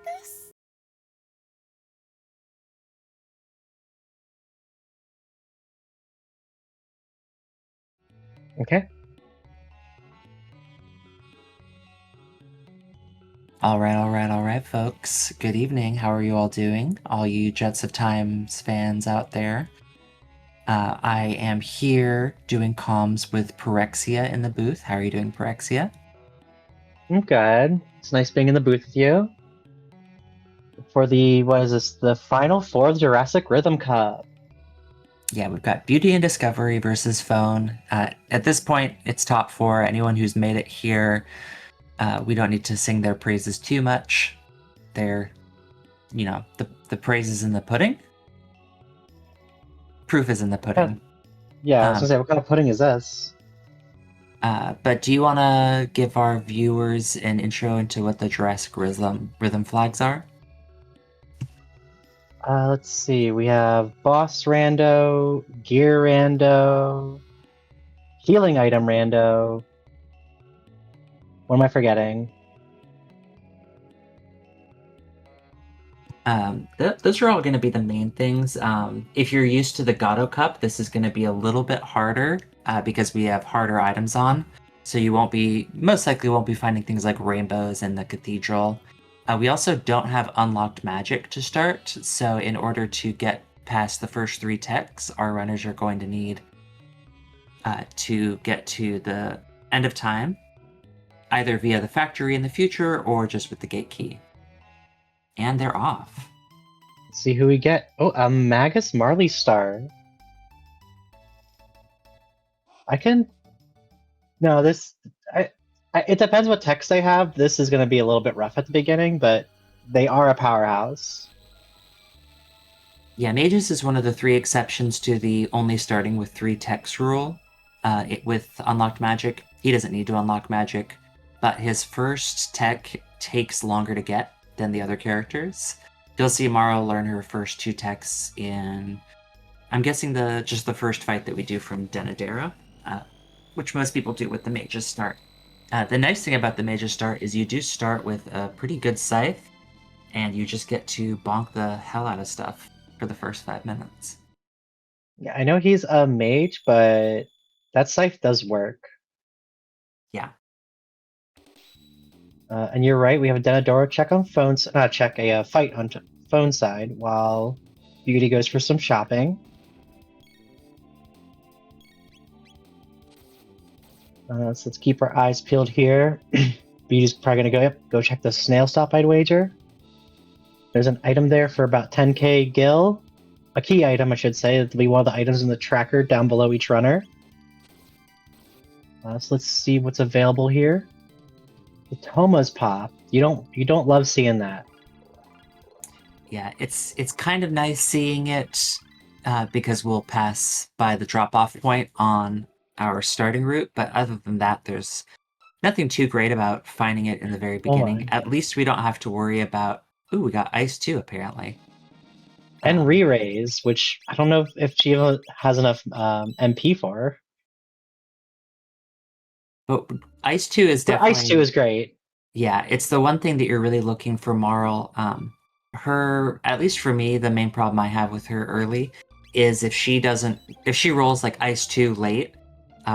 about this? Okay. All right, folks. Good evening. How are you all doing? All you Jets of Times fans out there. I am here doing comms with Pyrexia in the booth. How are you doing, Pyrexia? I'm good. It's nice being in the booth with you. For what is this, the Final Four of the Jurassic Rhythm Cup. Yeah, we've got BeautyInDiscovery versus Phone. At this point, it's top four. Anyone who's made it here, we don't need to sing their praises too much. They're, the praise is in the pudding. Proof is in the pudding. Yeah, I was gonna say, what kind of pudding is this? But do you want to give our viewers an intro into what the Jurassic rhythm flags are? Let's see. We have Boss Rando, Gear Rando, Healing Item Rando. What am I forgetting? Those are all going to be the main things. If you're used to the Gato Cup, this is going to be a little bit harder because we have harder items on. So you most likely won't be finding things like rainbows in the cathedral. We also don't have unlocked magic to start. So in order to get past the first 3 techs, our runners are going to need to get to the end of time, either via the factory in the future or just with the gate key. And they're off. Let's see who we get. Oh, a Magus Marley Star. No, it depends what text they have. This is going to be a little bit rough at the beginning, but they are a powerhouse. Yeah, Magus is one of the 3 exceptions to the only starting with 3 techs rule. With unlocked magic, he doesn't need to unlock magic, but his first tech takes longer to get than the other characters. You'll see Maro learn her first 2 techs in, I'm guessing just the first fight that we do from Denadera, which most people do with the Magus start. The nice thing about the Magus start is you do start with a pretty good scythe, and you just get to bonk the hell out of stuff for the first 5 minutes. Yeah, I know he's a mage, but that scythe does work. Yeah. And you're right, we have a Denadora check on phones. Check a fight on phone side while Beauty goes for some shopping. So let's keep our eyes peeled here. Beauty's probably gonna go check the snail stop, I'd wager. There's an item there for about 10k gil. A key item, I should say. It'll be one of the items in the tracker down below each runner. So let's see what's available here. The Toma's pop. You don't love seeing that. Yeah, it's kind of nice seeing it because we'll pass by the drop-off point on our starting route, but other than that, there's nothing too great about finding it in the very beginning. At least we don't have to worry about... Ooh, we got ice too, apparently. And re-raise, which I don't know if she has enough MP for. But Ice 2 is definitely... Ice 2 is great. Yeah, it's the one thing that you're really looking for Marl. Her, at least for me, the main problem I have with her early is if she rolls like Ice 2 late,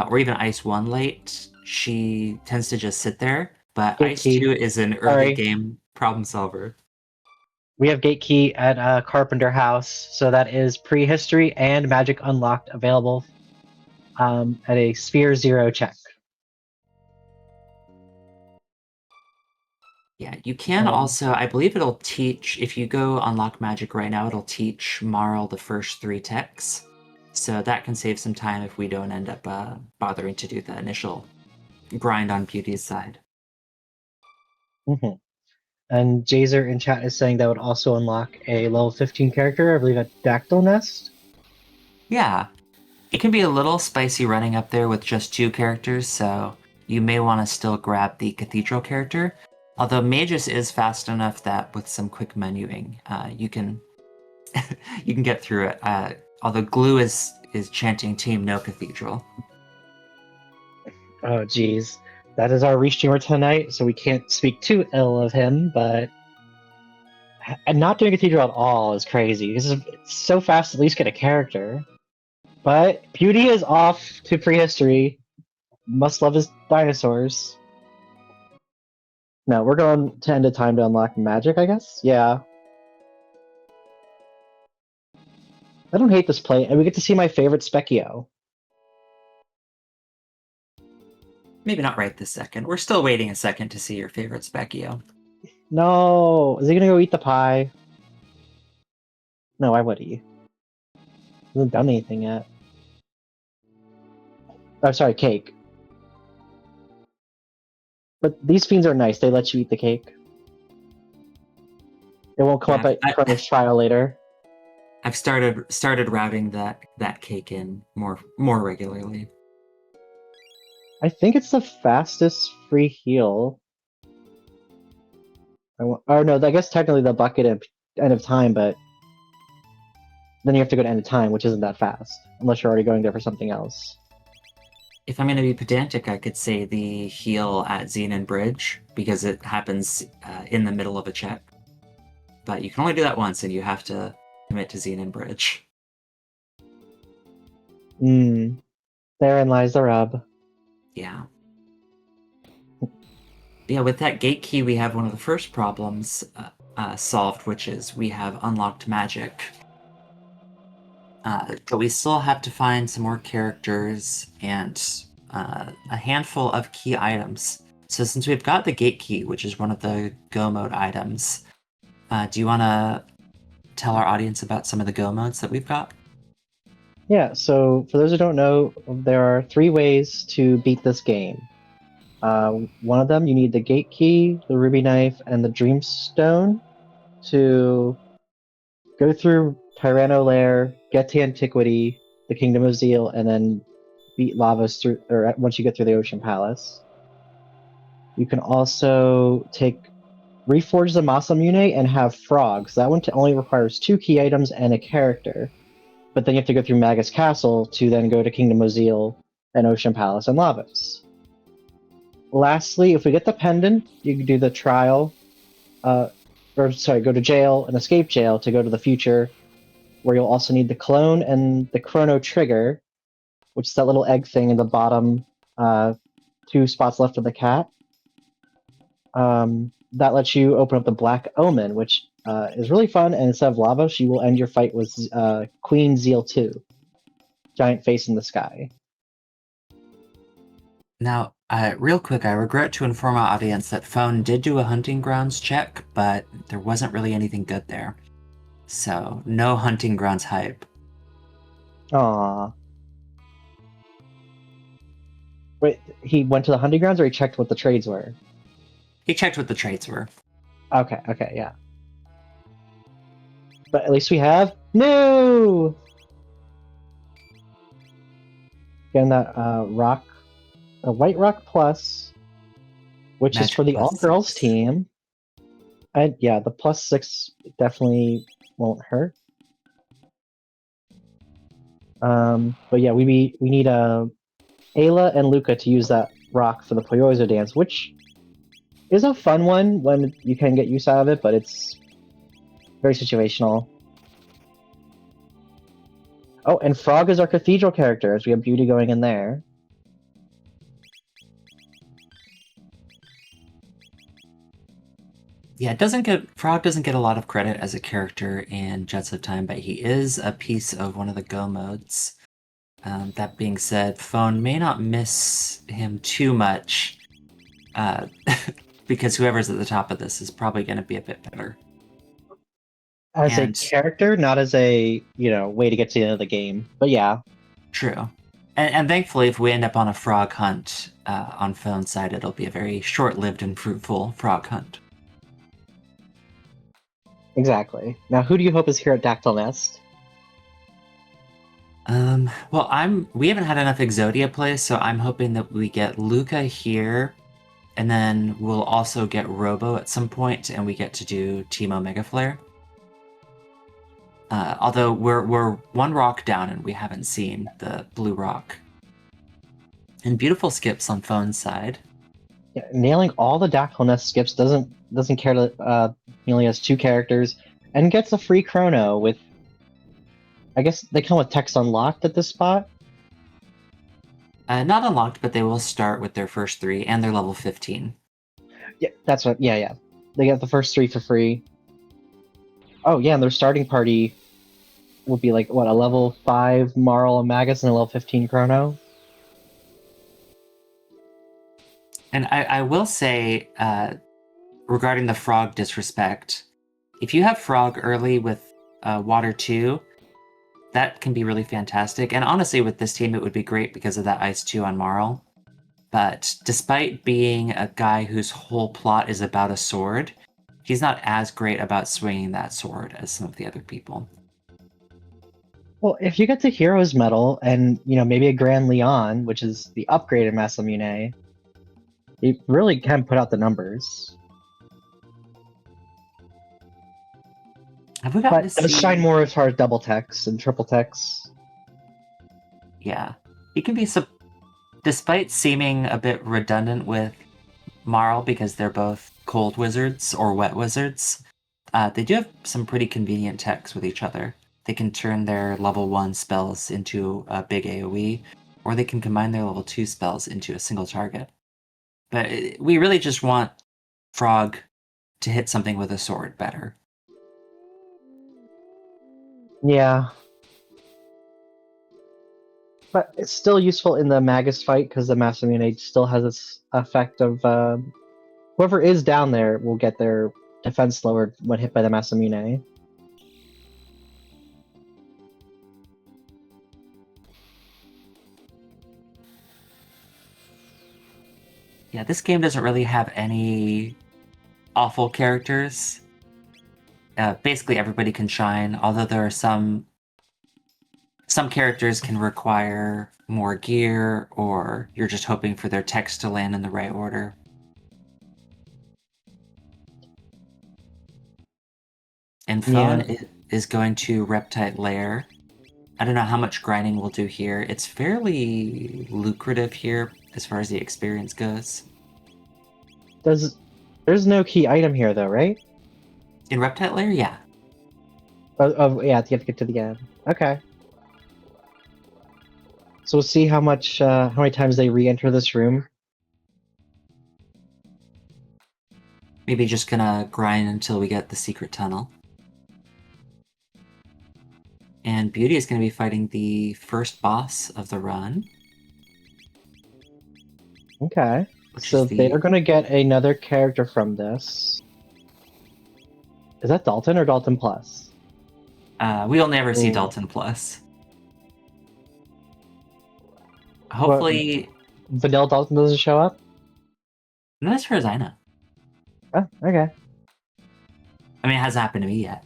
or even Ice 1 late, she tends to just sit there. But Ice 2 is an early game problem solver. We have Gate Key at Carpenter House, so that is prehistory and magic unlocked available at a Sphere 0 check. Yeah, you can also, I believe it'll teach, if you go unlock magic right now, it'll teach Marl the first 3 techs. So that can save some time if we don't end up bothering to do the initial grind on Beauty's side. Mm-hmm. And Jazer in chat is saying that would also unlock a level 15 character, I believe at Dactyl Nest. Yeah, it can be a little spicy running up there with just 2 characters, so you may want to still grab the Cathedral character. Although Magus is fast enough that with some quick menuing, you can you can get through it. Although Glue is chanting Team No Cathedral. Oh, geez. That is our Restreamer tonight, so we can't speak too ill of him, but And not doing Cathedral at all is crazy. It's so fast to at least get a character. But Beauty is off to prehistory. Must love his dinosaurs. No, we're going to end of time to unlock magic, I guess? Yeah. I don't hate this play, and we get to see my favorite Specchio. Maybe not right this second. We're still waiting a second to see your favorite Specchio. No! Is he gonna go eat the pie? No, why would he? He hasn't done anything yet. Oh, sorry, cake. But these fiends are nice. They let you eat the cake. It won't come up at Chrono's trial later. I've started routing that cake in more regularly. I think it's the fastest free heal. Oh no, I guess technically the bucket at end of time, but then you have to go to end of time, which isn't that fast, unless you're already going there for something else. If I'm going to be pedantic, I could say the heal at Xenon Bridge, because it happens in the middle of a check. But you can only do that once, and you have to commit to Xenon Bridge. Therein lies the rub. Yeah. Yeah, with that gate key, we have one of the first problems solved, which is we have unlocked magic. But we still have to find some more characters and a handful of key items. So since we've got the gate key, which is one of the Go mode items, do you want to tell our audience about some of the Go modes that we've got? Yeah, so for those who don't know, there are 3 ways to beat this game. One of them, you need the gate key, the ruby knife, and the dreamstone to go through Tyranno Lair, get to Antiquity, the Kingdom of Zeal, and then beat Lavos through, or once you get through the Ocean Palace. You can also reforge the Masamune and have frogs. That one only requires 2 key items and a character. But then you have to go through Magus Castle to then go to Kingdom of Zeal and Ocean Palace and Lavos. Lastly, if we get the pendant, you can do the trial, go to jail and escape jail to go to the future, where you'll also need the clone and the chrono trigger, which is that little egg thing in the bottom 2 spots left of the cat. That lets you open up the Black Omen, which is really fun, and instead of Lavos, you will end your fight with Queen Zeal 2, giant face in the sky. Now, real quick, I regret to inform our audience that Phone did do a hunting grounds check, but there wasn't really anything good there. So, no hunting grounds hype. Aww. Wait, he went to the hunting grounds or he checked what the trades were? He checked what the trades were. Okay, yeah. But at least we have no! Again, that rock, a White Rock Plus, which Magic is for the plus all-girls 6. team. And yeah, the +6 definitely won't hurt. But yeah, we need Ayla and Luca to use that rock for the Poyozo dance, which is a fun one when you can get use out of it, but it's very situational. Oh, and Frog is our cathedral character, as we have Beauty going in there. Yeah, Frog doesn't get a lot of credit as a character in Jets of Time, but he is a piece of one of the Go modes. That being said, Phone may not miss him too much, because whoever's at the top of this is probably going to be a bit better. As a character, not as a, way to get to the end of the game. But yeah. True. And thankfully, if we end up on a frog hunt on Phone's side, it'll be a very short-lived and fruitful frog hunt. Exactly. Now, who do you hope is here at Dactyl Nest? Well, we haven't had enough Exodia plays, so I'm hoping that we get Luca here, and then we'll also get Robo at some point, and we get to do Teemo Mega Flare. Although we're 1 rock down, and we haven't seen the blue rock. And beautiful skips on Phone's side. Yeah, nailing all the Dactyl Nest skips doesn't care to He only has 2 characters and gets a free chrono with. I guess they come with text unlocked at this spot. Not unlocked, but they will start with their first 3, and they're level 15. Yeah, that's what. Yeah. They get the first 3 for free. Oh yeah, and their starting party will be like what, a level 5 Marl and Magus and a level 15 Chrono. And I will say, regarding the Frog disrespect, if you have Frog early with Water 2, that can be really fantastic. And honestly, with this team, it would be great because of that Ice 2 on Marl. But despite being a guy whose whole plot is about a sword, he's not as great about swinging that sword as some of the other people. Well, if you get the Heroes Medal and maybe a Grand Leon, which is the upgrade in Masamune, it really can put out the numbers. Have we gotten But to does see... shine more as far as double techs and triple techs. Yeah. He can be... Despite seeming a bit redundant with Marl because they're both cold wizards or wet wizards, they do have some pretty convenient techs with each other. They can turn their level 1 spells into a big AoE, or they can combine their level 2 spells into a single target. But we really just want Frog to hit something with a sword better. Yeah. But it's still useful in the Magus fight because the Masamune still has this effect of whoever is down there will get their defense lowered when hit by the Masamune. Yeah, this game doesn't really have any awful characters. Basically, everybody can shine, although there are some characters can require more gear, or you're just hoping for their text to land in the right order. And Phone is going to Reptite Lair. I don't know how much grinding we'll do here. It's fairly lucrative here as far as the experience goes. There's no key item here though, right? In Reptite Lair, yeah. Oh yeah, you have to get to the end. Okay. So we'll see how many times they re-enter this room. Maybe just gonna grind until we get the secret tunnel. And Beauty is going to be fighting the first boss of the run. Okay. So they are going to get another character from this. Is that Dalton or Dalton Plus? We'll never see Dalton Plus. Hopefully... Vanilla Dalton doesn't show up? Not as far as I know. Oh, okay. I mean, it hasn't happened to me yet.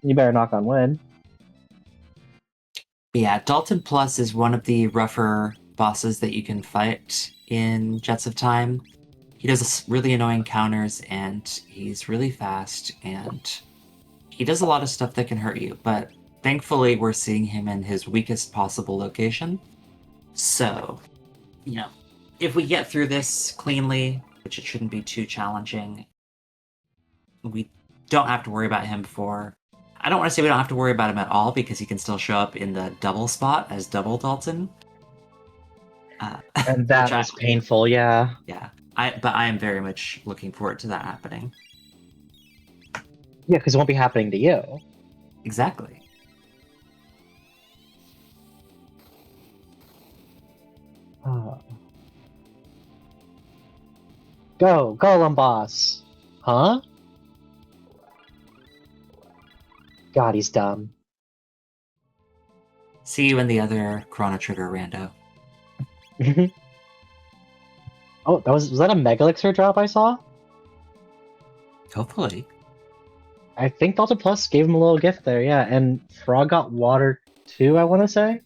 You better knock on wood. Yeah, Dalton Plus is one of the rougher bosses that you can fight in Jets of Time. He does really annoying counters, and he's really fast, and he does a lot of stuff that can hurt you, but thankfully we're seeing him in his weakest possible location. So, if we get through this cleanly, which it shouldn't be too challenging, we don't have to worry about him for... I don't want to say we don't have to worry about him at all, because he can still show up in the double spot as double Dalton. And that is painful, yeah. Yeah, but I am very much looking forward to that happening. Yeah, because it won't be happening to you. Exactly. Go, Golem boss! Huh? God, he's dumb. See you in the other Chrono Trigger rando. Oh, was that a Mega Elixir drop I saw? Hopefully. I think Delta Plus gave him a little gift there, yeah, and Frog got water too, I want to say.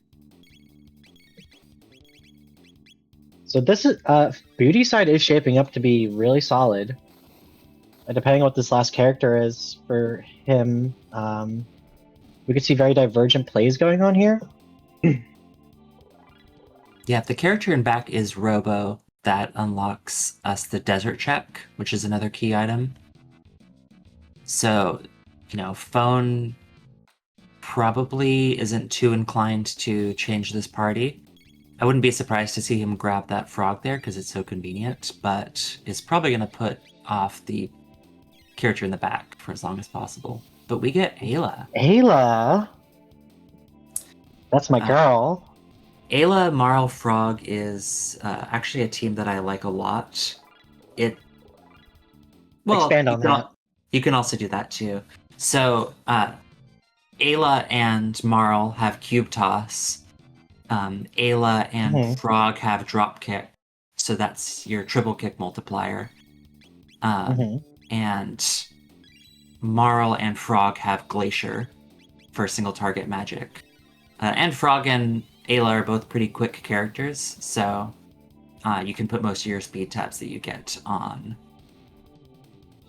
So this is, Beauty side is shaping up to be really solid. Depending on what this last character is for him, we could see very divergent plays going on here. Yeah, if the character in back is Robo, that unlocks us the desert check, which is another key item. So, phone probably isn't too inclined to change this party. I wouldn't be surprised to see him grab that frog there because it's so convenient, but it's probably going to put off the character in the back for as long as possible. But we get Ayla. Ayla? That's my girl. Ayla Marl Frog is actually a team that I like a lot. Expand on that. You can also do that too. So, Ayla and Marl have Cube Toss. Ayla and Frog have Drop Kick. So that's your triple kick multiplier. And Marl and Frog have Glacier for single target magic. And Frog and Ayla are both pretty quick characters, so you can put most of your speed taps that you get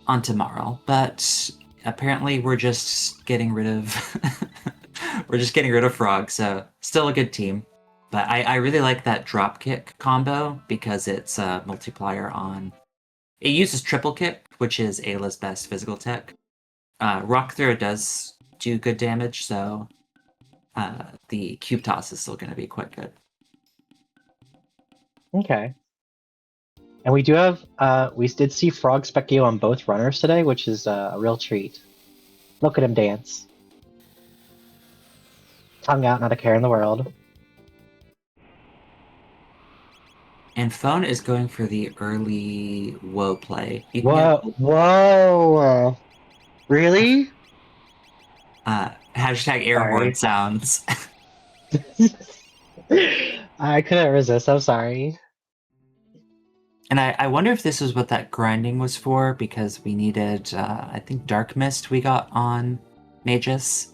onto Marl. But apparently we're just getting rid of Frog, so still a good team. But I really like that drop kick combo because it's a multiplier on. It uses triple kick, which is Ayla's best physical tech. Rock Throw does do good damage, so the Cube Toss is still going to be quite good. Okay. And we do have, we did see Frog Speckio on both runners today, which is a real treat. Look at him dance. Tongue out, not a care in the world. And Phone is going for the early Woe play. Whoa! Really? Hashtag air horn sounds. I couldn't resist, I'm sorry. And I wonder if this is what that grinding was for, because we needed, I think, Dark Mist we got on Magus.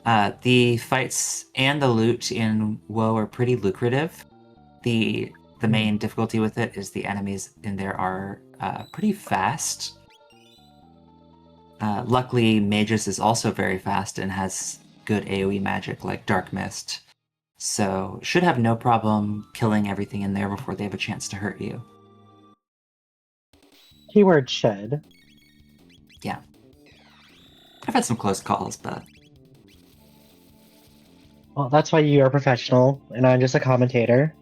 The fights and the loot in Woe are pretty lucrative. The main difficulty with it is the enemies in there are pretty fast. Luckily, Magus is also very fast and has good AoE magic like Dark Mist. So, should have no problem killing everything in there before they have a chance to hurt you. Keyword shed. Yeah. I've had some close calls, but... Well, that's why you are a professional, and I'm just a commentator.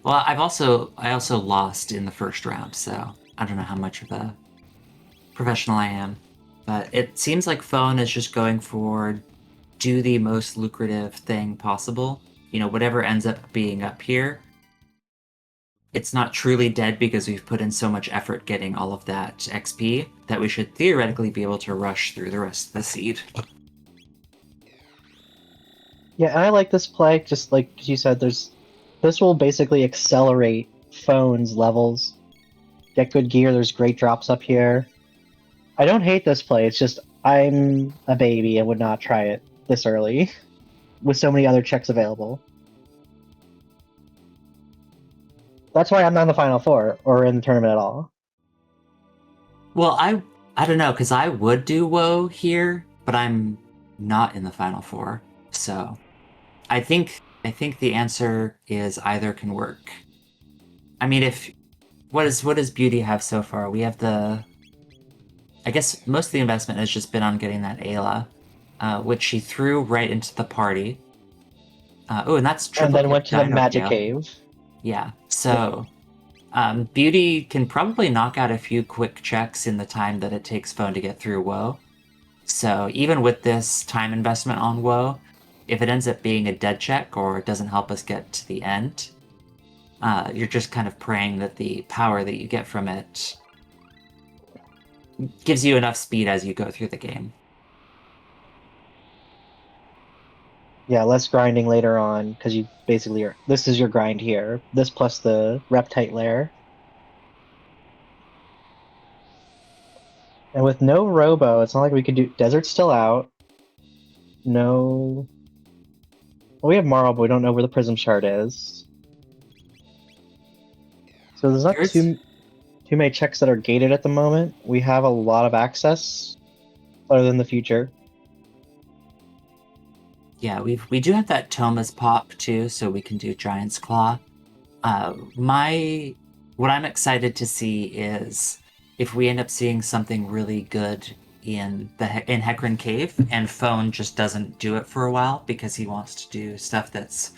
Well, I also lost in the first round, so I don't know how much of a professional I am. But it seems like Phone is just going for do the most lucrative thing possible. Whatever ends up being up here, it's not truly dead because we've put in so much effort getting all of that XP that we should theoretically be able to rush through the rest of the seed. Yeah, and I like this play, just like you said, this will basically accelerate Phone's levels. Get good gear, there's great drops up here. I don't hate this play, it's just I'm a baby and would not try it this early with so many other checks available. That's why I'm not in the Final Four or in the tournament at all. Well, I don't know, because I would do Woe here, but I'm not in the Final Four. So I think the answer is either can work. I mean, what does Beauty have so far? We have I guess most of the investment has just been on getting that Ayla, which she threw right into the party. And that's triple. And then went to the Magic Cave. Yeah, so Beauty can probably knock out a few quick checks in the time that it takes Phone to get through Woe. So even with this time investment on Woe, if it ends up being a dead check or it doesn't help us get to the end, you're just kind of praying that the power that you get from it gives you enough speed as you go through the game. Yeah, less grinding later on, because you basically are. This is your grind here. This plus the Reptite lair. And with no Robo, it's not like we could do. Desert's still out. No. Well, we have Marl, but we don't know where the Prism Shard is. So there's not too many checks that are gated at the moment. We have a lot of access, other than the future. Yeah, we do have that Thomas pop too, so we can do Giant's Claw. What I'm excited to see is if we end up seeing something really good in Hecarim Cave, and Phone just doesn't do it for a while because he wants to do stuff that's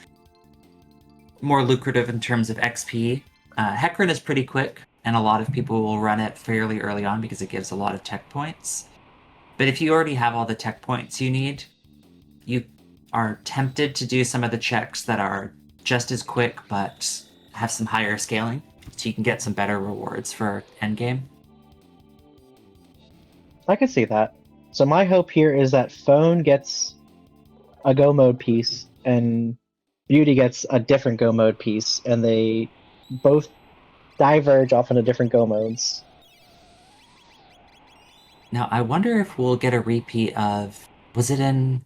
more lucrative in terms of XP. Hecarim is pretty quick, and a lot of people will run it fairly early on because it gives a lot of tech points. But if you already have all the tech points you need, you are tempted to do some of the checks that are just as quick but have some higher scaling, so you can get some better rewards for endgame. I can see that. So my hope here is that Phone gets a Go mode piece and Beauty gets a different Go mode piece, and they both diverge off into different Go modes. Now, I wonder if we'll get a repeat of... Was it in...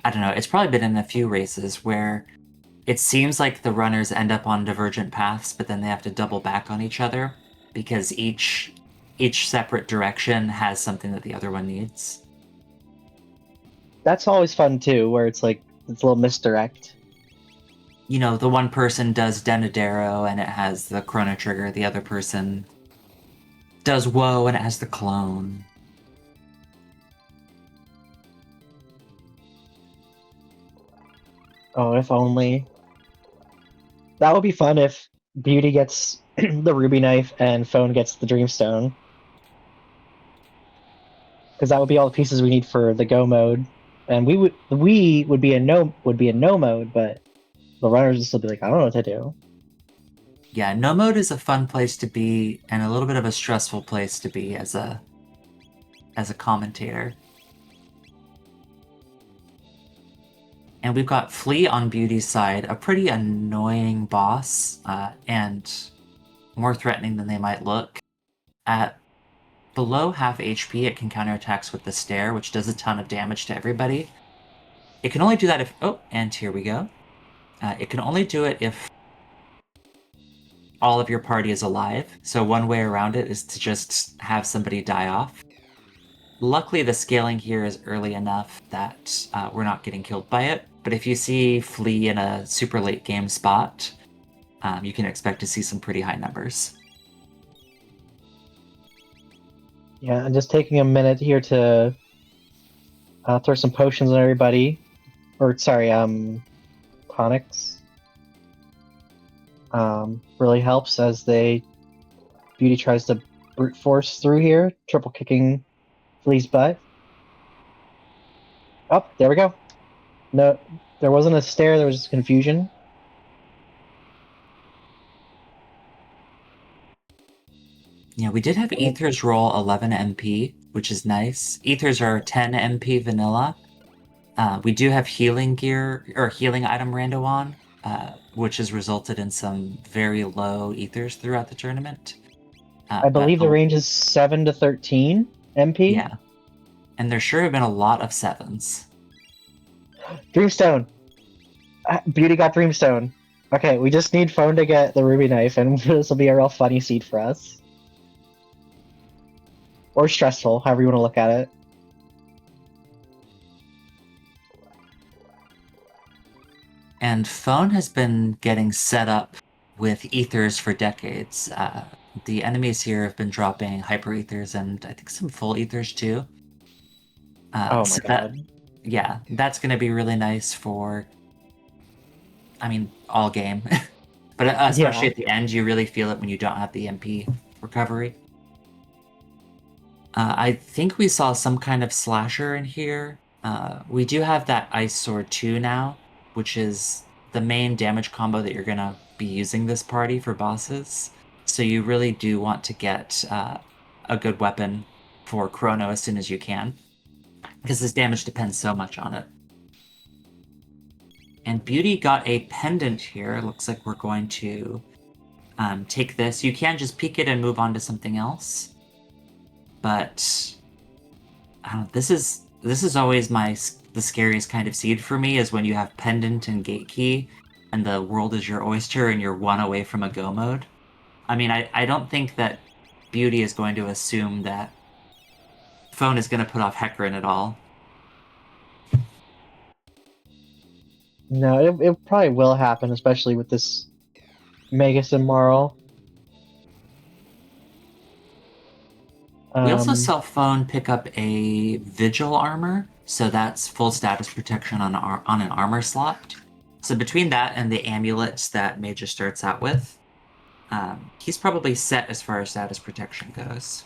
I don't know, it's probably been in a few races where it seems like the runners end up on divergent paths, but then they have to double back on each other because each separate direction has something that the other one needs. That's always fun too, where it's like it's a little misdirect. You know, the one person does Denadero and it has the Chrono Trigger, the other person does Woe and it has the clone. Oh, if only. That would be fun if Beauty gets the Ruby Knife and Phone gets the Dreamstone. Because that would be all the pieces we need for the Go mode. And we would be in no mode, but the runners would still be like, I don't know what to do. Yeah, no mode is a fun place to be and a little bit of a stressful place to be as a commentator. And we've got Flea on Beauty's side, a pretty annoying boss, and more threatening than they might look. At below half HP, it can counterattacks with the Stare, which does a ton of damage to everybody. It can only do that if... Oh, and here we go. It can only do it if all of your party is alive, so one way around it is to just have somebody die off. Luckily, the scaling here is early enough that we're not getting killed by it, but if you see Flea in a super late game spot, you can expect to see some pretty high numbers. Yeah, and just taking a minute here to throw some potions on everybody. Or, sorry, tonics. Really helps as Beauty tries to brute force through here, triple kicking Flea's butt. Oh, there we go. No, there wasn't a stare, there was just confusion. Yeah, we did have Ethers roll 11 MP, which is nice. Ethers are 10 MP vanilla. We do have healing gear, or healing item rando on, which has resulted in some very low Ethers throughout the tournament. I believe the range is 7 to 13 MP. Yeah. And there sure have been a lot of 7s. Dreamstone! Beauty got Dreamstone. Okay, we just need Phone to get the Ruby Knife, and this will be a real funny seed for us. Or stressful, however you want to look at it. And Phone has been getting set up with Ethers for decades. The enemies here have been dropping Hyper Ethers and I think some Full Ethers too. Oh my god. Yeah, that's going to be really nice for, I mean, all game. But especially at the end, you really feel it when you don't have the MP recovery. I think we saw some kind of slasher in here. We do have that Ice Sword 2 now, which is the main damage combo that you're going to be using this party for bosses. So you really do want to get a good weapon for Chrono as soon as you can, because this damage depends so much on it. And Beauty got a pendant here. Looks like we're going to take this. You can just peek it and move on to something else. But this is always the scariest kind of seed for me, is when you have pendant and gate key and the world is your oyster and you're one away from a go mode. I mean, I don't think that Beauty is going to assume that Phone is going to put off Hecarim at all. No, it probably will happen, especially with this Magus Immoral. We also saw Phone pick up a Vigil armor, so that's full status protection on an armor slot. So between that and the amulets that Mage starts out with, he's probably set as far as status protection goes.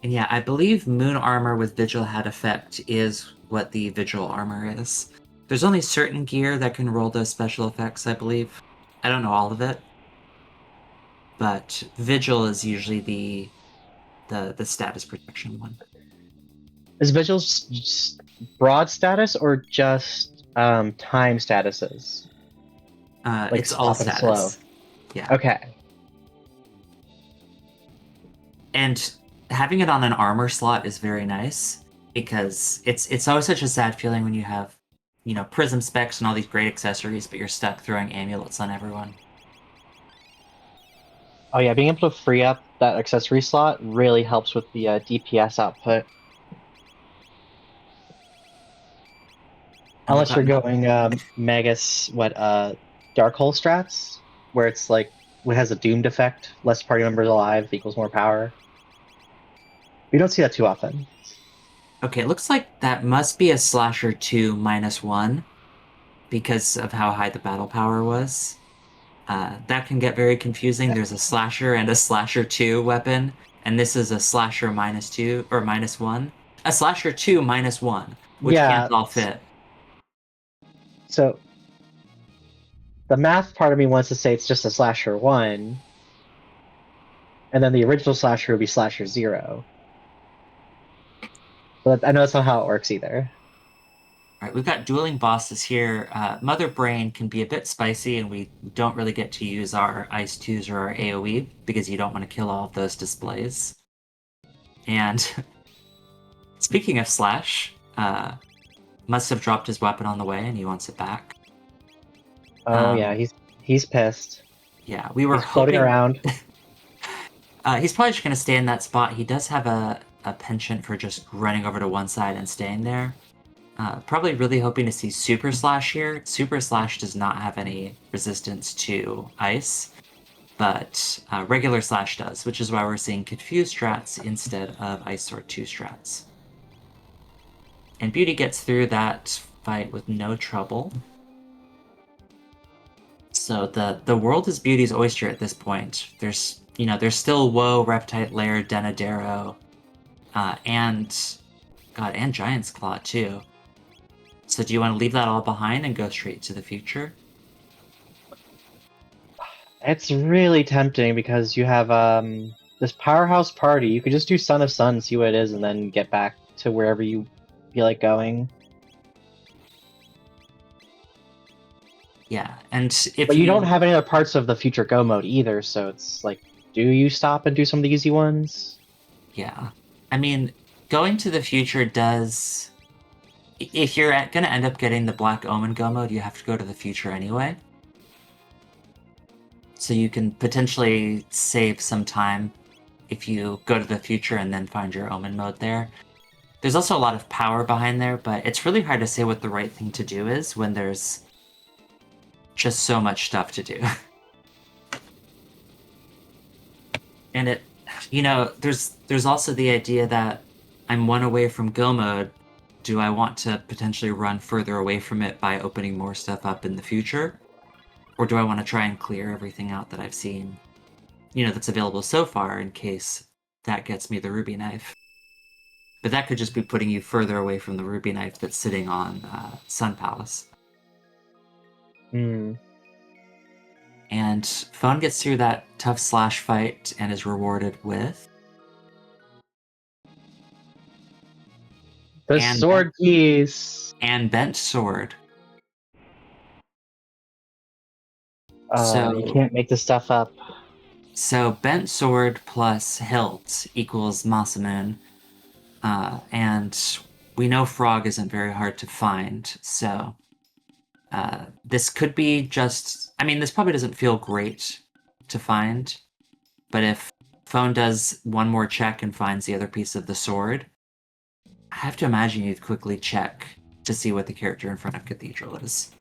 And yeah, I believe Moon Armor with Vigil Hat effect is what the Vigil Armor is. There's only certain gear that can roll those special effects, I believe. I don't know all of it. But Vigil is usually the status protection one. Is Vigil just broad status or just time statuses? Like It's all stop and status. slow. Yeah. Okay. And having it on an armor slot is very nice because it's always such a sad feeling when you have, prism specs and all these great accessories, but you're stuck throwing amulets on everyone. Oh yeah, being able to free up that accessory slot really helps with the DPS output. Unless you're going Magus, Dark Hole strats, where it's like, it has a doomed effect, less party members alive equals more power. We don't see that too often. Okay, it looks like that must be a Slasher 2 -1 because of how high the battle power was. That can get very confusing. There's a Slasher and a Slasher 2 weapon, and this is a Slasher -2 or -1. A Slasher 2 -1, which can't Yeah, all fit. so the math part of me wants to say it's just a Slasher 1, and then the original Slasher would be Slasher 0. But I know that's not how it works either. All right, we've got dueling bosses here. Mother Brain can be a bit spicy, and we don't really get to use our Ice 2s or our AoE because you don't want to kill all of those displays. And speaking of Slash, must have dropped his weapon on the way and he wants it back. Oh yeah, he's pissed. Yeah, we were He's floating hoping... around. He's probably just going to stay in that spot. He does have a penchant for just running over to one side and staying there. Probably really hoping to see Super Slash here. Super Slash does not have any resistance to ice, but regular Slash does, which is why we're seeing Confused strats instead of Ice Sword 2 strats. And Beauty gets through that fight with no trouble. So the world is Beauty's oyster at this point. There's still Woe, Reptite Lair, Denadero, and Giant's Claw too. So do you want to leave that all behind and go straight to the future? It's really tempting because you have this powerhouse party. You could just do Son of Sun, see what it is, and then get back to wherever you feel like going. Yeah, and But you don't have any other parts of the future go mode either, so it's like, do you stop and do some of the easy ones? Yeah. I mean, going to the future does... If you're going to end up getting the Black Omen go mode, you have to go to the future anyway. So you can potentially save some time if you go to the future and then find your Omen mode there. There's also a lot of power behind there, but it's really hard to say what the right thing to do is when there's just so much stuff to do. And there's also the idea that I'm one away from go mode. Do I want to potentially run further away from it by opening more stuff up in the future? Or do I want to try and clear everything out that I've seen, that's available so far in case that gets me the Ruby Knife? But that could just be putting you further away from the Ruby Knife that's sitting on Sun Palace. Hmm. And Phone gets through that tough Slash fight and is rewarded with... The sword keys! And Bent Sword. You can't make this stuff up. So Bent Sword plus Hilt equals Masamune. And we know Frog isn't very hard to find, so this could be just... I mean, this probably doesn't feel great to find, but if Phone does one more check and finds the other piece of the sword, I have to imagine you'd quickly check to see what the character in front of Cathedral is.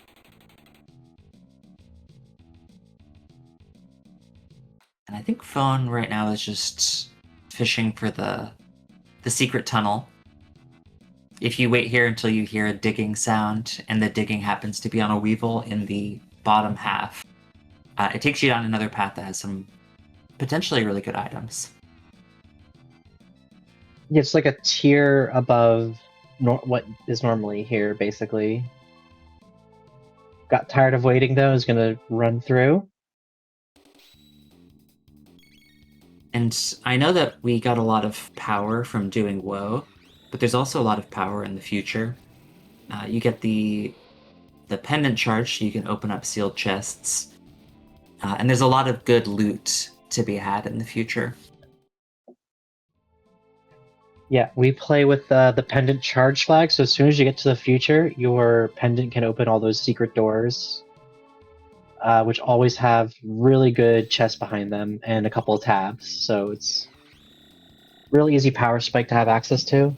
And I think Phone right now is just fishing for the secret tunnel. If you wait here until you hear a digging sound, and the digging happens to be on a Weevil in the bottom half, it takes you down another path that has some potentially really good items. Yeah, it's like a tier above what is normally here, basically. Got tired of waiting, though, is going to run through. And I know that we got a lot of power from doing Woe, but there's also a lot of power in the future. You get the pendant charge, so you can open up sealed chests. And there's a lot of good loot to be had in the future. Yeah, we play with the pendant charge flag, so as soon as you get to the future, your pendant can open all those secret doors, which always have really good chests behind them and a couple of tabs, so it's really easy power spike to have access to.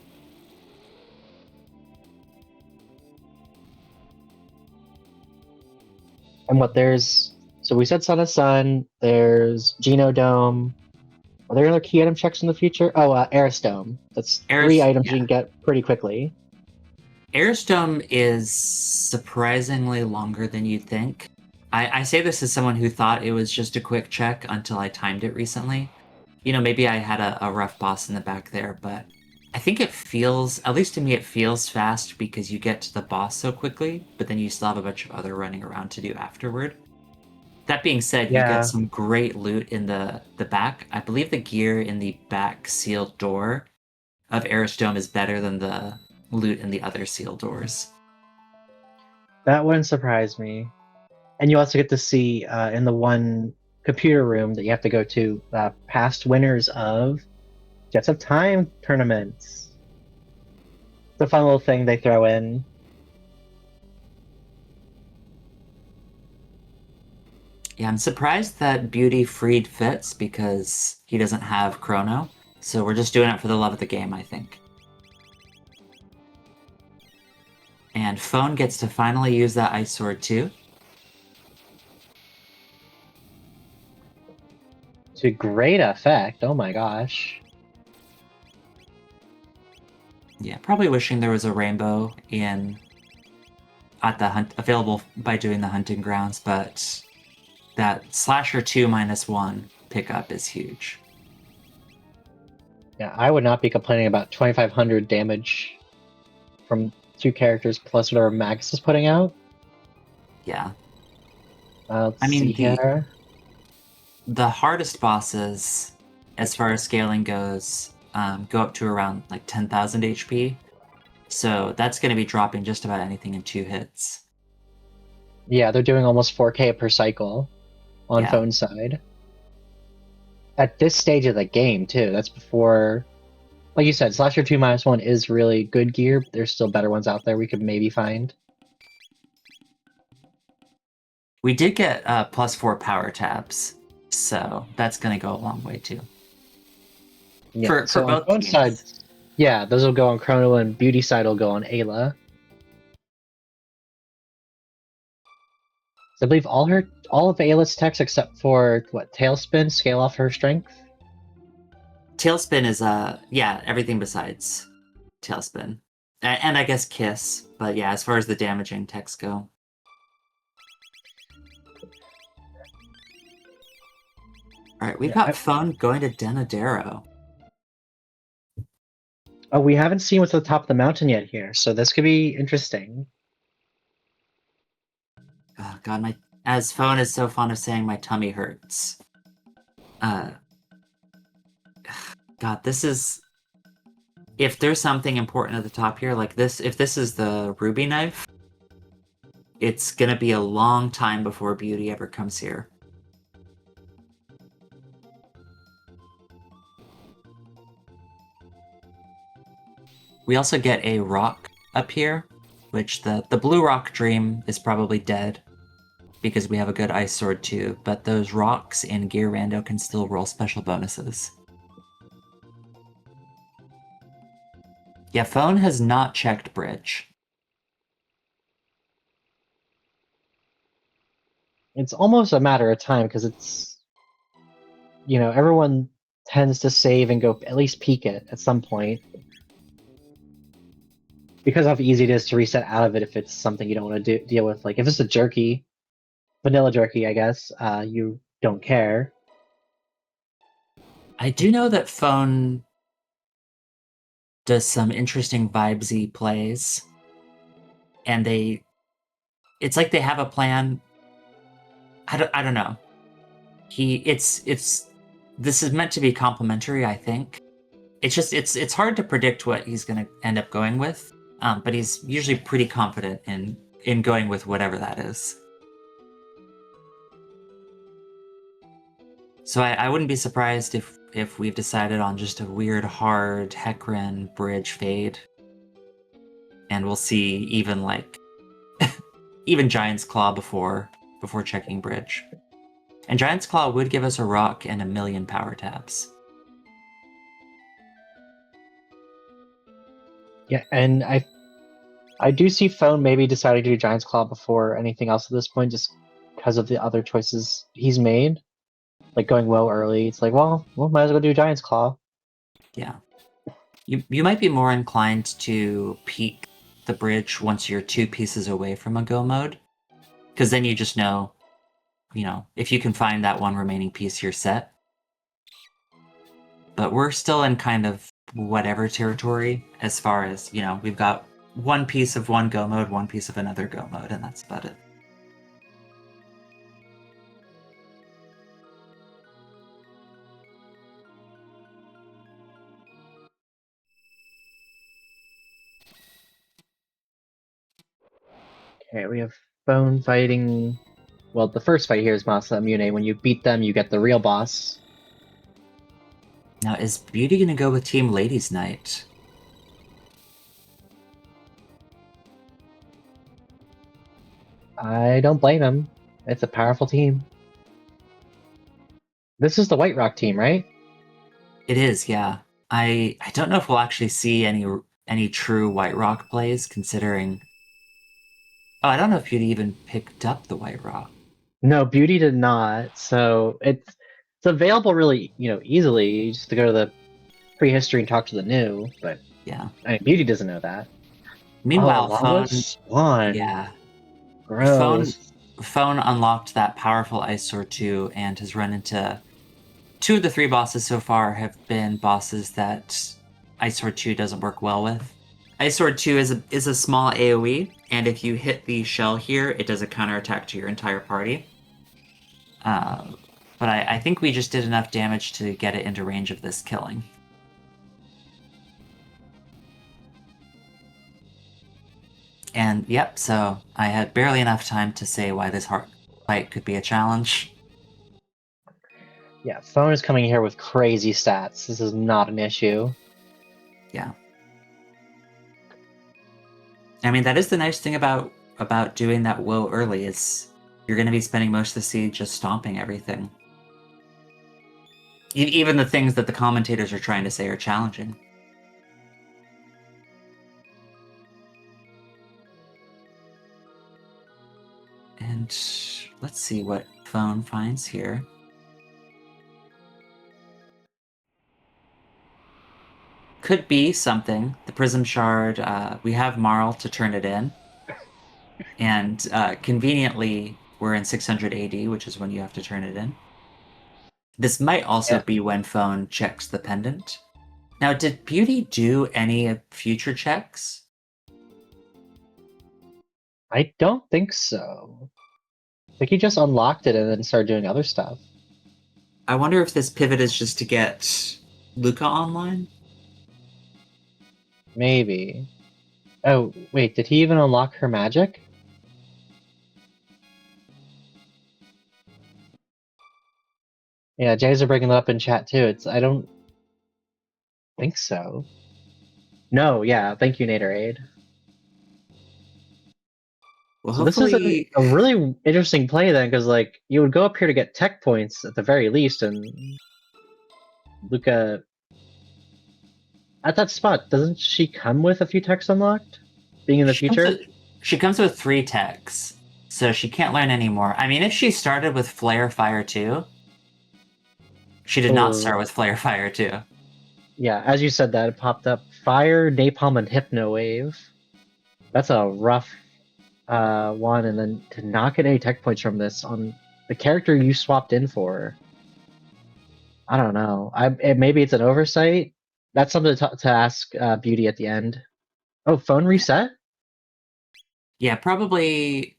And so we said Son of Sun, there's Genodome. Are there other key item checks in the future? Oh, Aristome. That's 3 items you can get pretty quickly. Aristome is surprisingly longer than you'd think. I say this as someone who thought it was just a quick check until I timed it recently. You know, maybe I had a rough boss in the back there, but I think it feels, at least to me, it feels fast because you get to the boss so quickly, but then you still have a bunch of other running around to do afterward. That being said, you get some great loot in the back. I believe the gear in the back sealed door of Aristome is better than the loot in the other sealed doors. That wouldn't surprise me. And you also get to see in the one computer room that you have to go to past winners of Jets of Time tournaments. It's a fun little thing they throw in. Yeah, I'm surprised that Beauty freed Fitz because he doesn't have Chrono. So we're just doing it for the love of the game, I think. And Phone gets to finally use that Ice Sword too. To great effect. Oh my gosh. Yeah, probably wishing there was a rainbow at the available by doing the hunting grounds, but that Slasher 2 -1 pickup is huge. Yeah, I would not be complaining about 2,500 damage from 2 characters plus whatever Magus is putting out. Yeah. Let's I mean, see here. The hardest bosses, as far as scaling goes, go up to around like 10,000 HP. So that's going to be dropping just about anything in 2 hits. Yeah, they're doing almost 4K per cycle on Phone side. At this stage of the game, too. That's before, like you said, Slasher 2 -1 is really good gear. There's still better ones out there we could maybe find. We did get +4 power tabs, so that's going to go a long way too. Yeah, For both on Phone side, yeah, those will go on Chrono, and Beauty side will go on Ayla. I believe all of Ayla's techs except for Tailspin scale off her strength. Tailspin is everything besides Tailspin, and I guess Kiss. But yeah, as far as the damaging techs go. All right, we've got Phone going to Denadero. Oh, we haven't seen what's at the top of the mountain yet here, so this could be interesting. Oh god, as Phone is so fond of saying, my tummy hurts. God, this is... If there's something important at the top here, like this, if this is the ruby knife, it's gonna be a long time before Beauty ever comes here. We also get a rock up here, which the blue rock dream is probably dead because we have a good ice sword too, but those rocks in gear rando can still roll special bonuses. Yeah, phone has not checked bridge. It's almost a matter of time because it's, everyone tends to save and go at least peek it at some point. Because of how easy it is to reset out of it if it's something you don't want to deal with. Like if it's a jerky, vanilla jerky, I guess, you don't care. I do know that phone does some interesting vibesy plays, and it's like they have a plan. I don't know. This is meant to be complimentary, I think. It's hard to predict what he's going to end up going with, but he's usually pretty confident in going with whatever that is. So I wouldn't be surprised if we've decided on just a weird hard Hecarim bridge fade, and we'll see even even Giant's Claw before checking bridge. And Giant's Claw would give us a rock and a million power tabs. Yeah, and I do see Phone maybe deciding to do Giant's Claw before anything else at this point, just because of the other choices he's made. Like going well early, it's like, well, might as well do Giant's Claw. Yeah. You might be more inclined to peek the bridge once you're 2 pieces away from a go mode, because then you just know, if you can find that one remaining piece, you're set. But we're still in kind of whatever territory as far as, we've got 1 piece of one go mode, 1 piece of another go mode, and that's about it. Okay, we have Phone fighting. Well, the first fight here is Masa Immune. When you beat them, you get the real boss. Now, is Beauty going to go with Team Ladies Night? I don't blame him. It's a powerful team. This is the White Rock team, right? It is, yeah. I don't know if we'll actually see any true White Rock plays, considering... Oh, I don't know if Beauty even picked up the White Rock. No, Beauty did not. So it's available really, easily. You just have to go to the prehistory and talk to the new. But Yeah. I mean, Beauty doesn't know that. Meanwhile, Lava Phone... Swan. Yeah. Gross. Phone unlocked that powerful Ice Sword 2 and has run into... 2 of the 3 bosses so far have been bosses that Ice Sword 2 doesn't work well with. Ice Sword 2 is a small AoE, and if you hit the shell here, it does a counterattack to your entire party. But I think we just did enough damage to get it into range of this killing. And yep, so I had barely enough time to say why this fight could be a challenge. Yeah, Phone is coming here with crazy stats. This is not an issue. Yeah. I mean, that is the nice thing about doing that woe early, is you're going to be spending most of the seed just stomping everything. Even the things that the commentators are trying to say are challenging. And let's see what Phone finds here. Could be something. The Prism Shard, we have Marl to turn it in. And conveniently, we're in 600 AD, which is when you have to turn it in. This might also be when Phone checks the pendant. Now, did Beauty do any future checks? I don't think so. I think he just unlocked it and then started doing other stuff. I wonder if this pivot is just to get Luca online? Maybe. Oh, wait, did he even unlock her magic? Yeah, Jays are bringing it up in chat too. I don't think so. No, yeah, thank you, Naderade. Well, So this is hopefully, a really interesting play then, because like you would go up here to get tech points at the very least, and Luca at that spot, doesn't she come with a few techs unlocked? Being in the she comes future? with, she comes with 3 techs, so she can't learn anymore. I mean, if she started with Flare Fire 2, she did not Oh, start with Flare Fire 2. yeah, as you said that, it popped up Fire, Napalm, and Hypno Wave. That's a rough one, and then to not get any tech points from this on the character you swapped in for, I don't know. Maybe it's an oversight. That's something to ask Beauty at the end. Oh, phone reset? Yeah, probably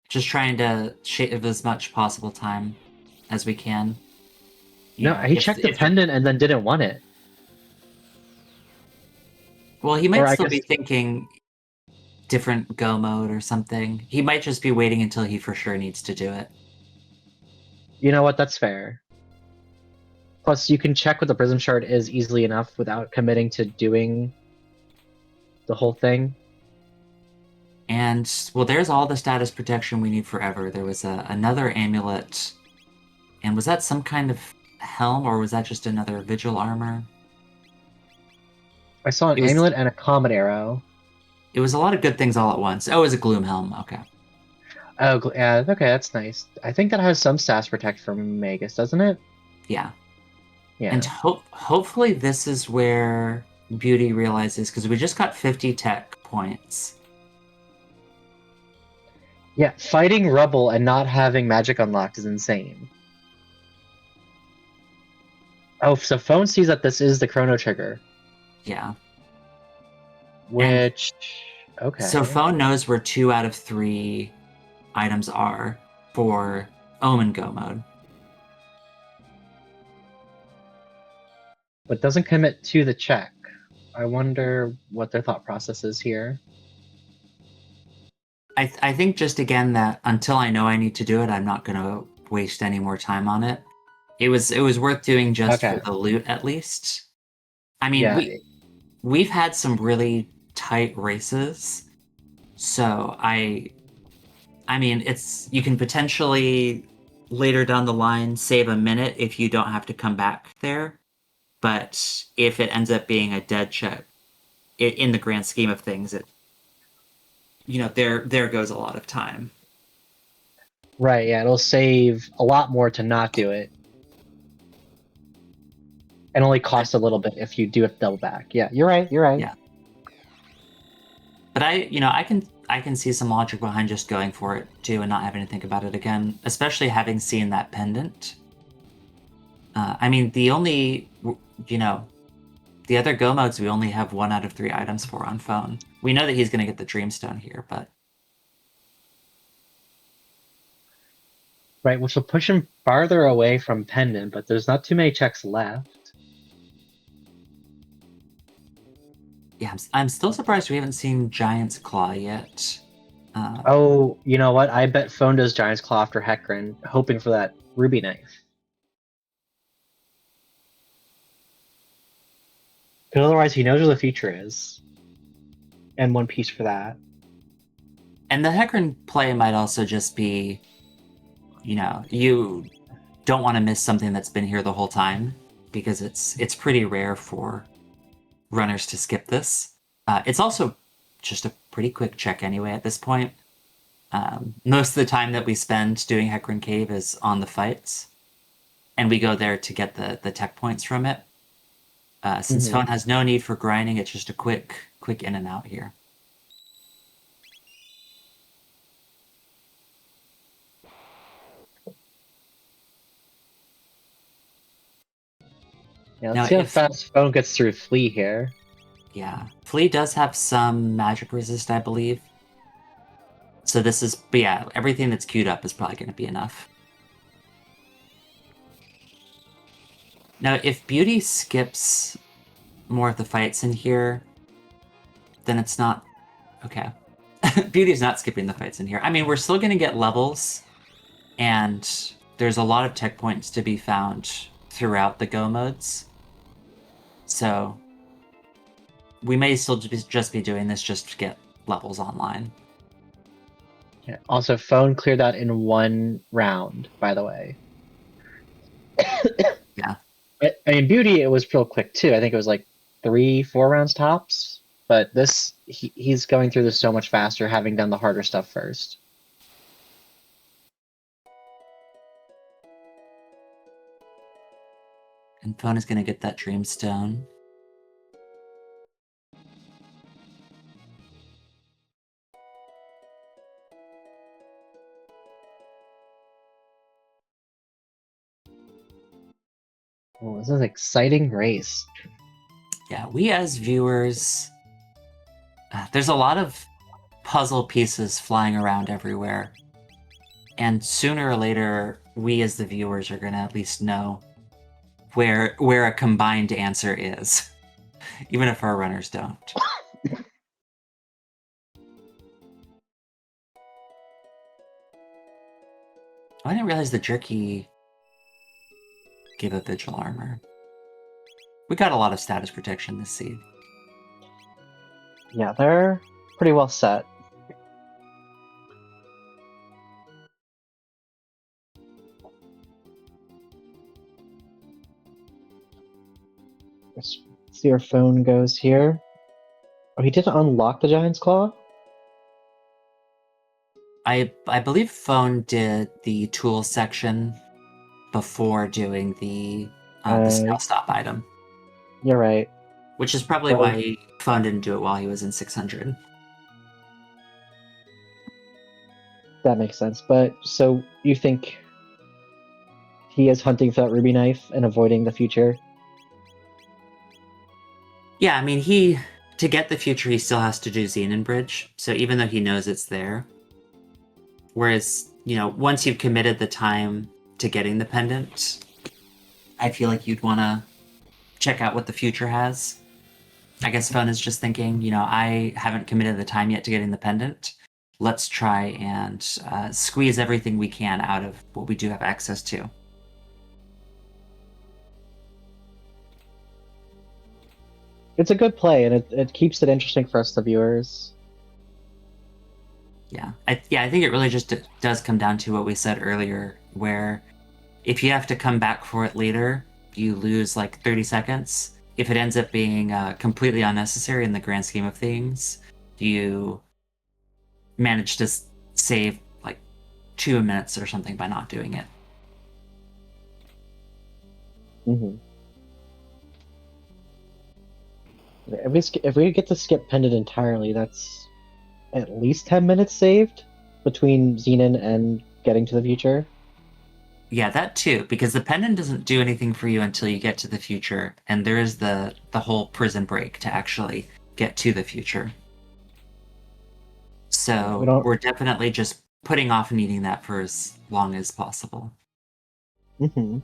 just trying to shave as much possible time as we can. You No, know, he checked the pendant and then didn't want it. well, he Or might I still guess, be thinking different go mode or something. He might just be waiting until he for sure needs to do it. you know what? That's fair. Plus, you can check what the prism shard is easily enough without committing to doing the whole thing. And well, there's all the status protection we need forever. There was another amulet, and was that some kind of helm or was that just another vigil armor? I saw an It was amulet and a comet arrow. it was a lot of good things all at once. Oh, it was a gloom helm. Okay, Oh, yeah, okay, that's nice. I think that has some stats protect from Magus, doesn't it? yeah. And Yeah. hopefully this is where Beauty realizes because we just got 50 tech points. Yeah, fighting Rubble and not having magic unlocked is insane. Oh, so phone sees that this is the chrono trigger, Yeah. And which so okay, phone knows where 2 out of 3 items are for Omen Go mode. but doesn't commit to the check. I wonder what their thought process is here. I think just again that until I know I need to do it, I'm not gonna waste any more time on it. It was worth doing just for Okay, the loot at least. I mean yeah, we've had some really tight races, so I mean it's you can potentially later down the line save a minute if you don't have to come back there. But if it ends up being a dead check, in the grand scheme of things, there goes a lot of time. right, yeah, it'll save a lot more to not do it, and only But, cost a little bit if you do it double back. Yeah, you're right. You're right. yeah, but I can see some logic behind just going for it too and not having to think about it again, especially having seen that pendant. I mean, you know, the other go modes we only have 1 out of 3 items for on phone. We know that he's going to get the Dreamstone here, but Right, which will push him farther away from pendant, but there's not too many checks left. yeah, I'm still surprised we haven't seen Giant's Claw yet. Oh, you know what? I bet phone does Giant's Claw after Hecarim, hoping for that ruby knife. Because otherwise, he knows where the future is, and one piece for that. And the Hecarim play might also just be, you don't want to miss something that's been here the whole time because it's pretty rare for runners to skip this. It's also just a pretty quick check anyway at this point. Most of the time that we spend doing Hecarim Cave is on the fights, and we go there to get the tech points from it. Since Mm-hmm. phone has no need for grinding, it's just a quick in and out here. Yeah, let's Now, see how if fast phone gets through Flea here. yeah, Flea does have some magic resist, I believe. So but yeah, everything that's queued up is probably going to be enough. Now, if Beauty skips more of the fights in here, then it's not okay. Beauty's not skipping the fights in here. I mean, we're still going to get levels, and there's a lot of tech points to be found throughout the go modes. So we may still just be doing this just to get levels online. Yeah. Also, phone cleared that in 1 round, by the way. Yeah. I mean, Beauty, it was real quick too. I think it was like 3-4 rounds tops. But this, he's going through this so much faster, having done the harder stuff first. And phone is going to get that Dreamstone. Oh, this is an exciting race. Yeah, we as viewers, there's a lot of puzzle pieces flying around everywhere. And sooner or later, we as the viewers are going to at least know where a combined answer is, even if our runners don't. Oh, I didn't realize the Jerky gave a Vigil armor. We got a lot of status protection this seed. Yeah, they're pretty well set. Let's see where phone goes here. Oh, he didn't unlock the Giant's Claw? I believe phone did the tool section before doing the snail stop item. You're right. Which is probably why phone didn't do it while he was in 600. That makes sense. But so you think he is hunting for that ruby knife and avoiding the future? Yeah, I mean, to get the future, he still has to do Xenon Bridge. So even though he knows it's there, whereas, once you've committed the time to getting the pendant, I feel like you'd want to check out what the future has. I guess phone is just thinking, I haven't committed the time yet to getting the pendant. Let's try and squeeze everything we can out of what we do have access to. It's a good play, and it keeps it interesting for us, the viewers. Yeah, I think it really just does come down to what we said earlier, where if you have to come back for it later, you lose like 30 seconds. If it ends up being completely unnecessary in the grand scheme of things, you manage to save like 2 minutes or something by not doing it. Mm-hmm. If we get to skip pendant entirely, that's at least 10 minutes saved between Xenon and getting to the future. Yeah, that too, because the pendant doesn't do anything for you until you get to the future, and there is the whole prison break to actually get to the future. So we're definitely just putting off needing that for as long as possible. Mm-hmm.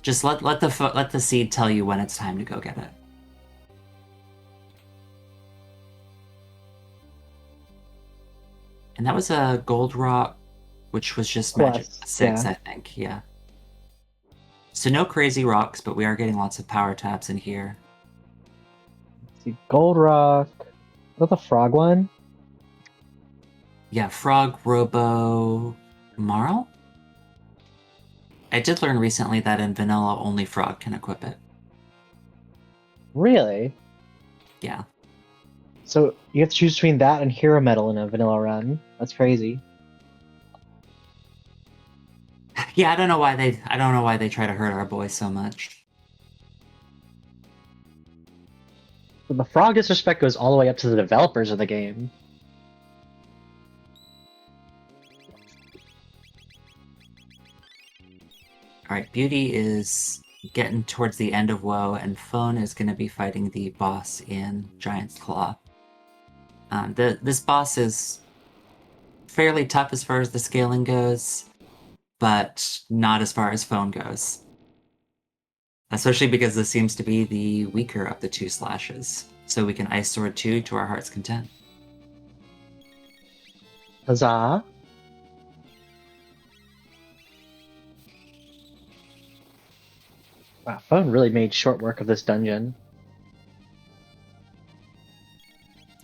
Just let the seed tell you when it's time to go get it. And that was a gold rock, which was just magic 6, I think. Yeah. So no crazy rocks, but we are getting lots of power taps in here. Let's see, gold rock. Is that the frog one? Yeah, frog, robo, marl. I did learn recently that in vanilla, only frog can equip it. Really? Yeah. So you have to choose between that and hero metal in a vanilla run. That's crazy. Yeah, I don't know why they try to hurt our boy so much. But the frog disrespect goes all the way up to the developers of the game. Alright, Beauty is getting towards the end of WoW, and Phone is going to be fighting the boss in Giant's Claw. This boss is fairly tough as far as the scaling goes, but not as far as Phone goes. Especially because this seems to be the weaker of the two slashes. So we can Ice Sword 2 to our heart's content. Wow, Phone really made short work of this dungeon.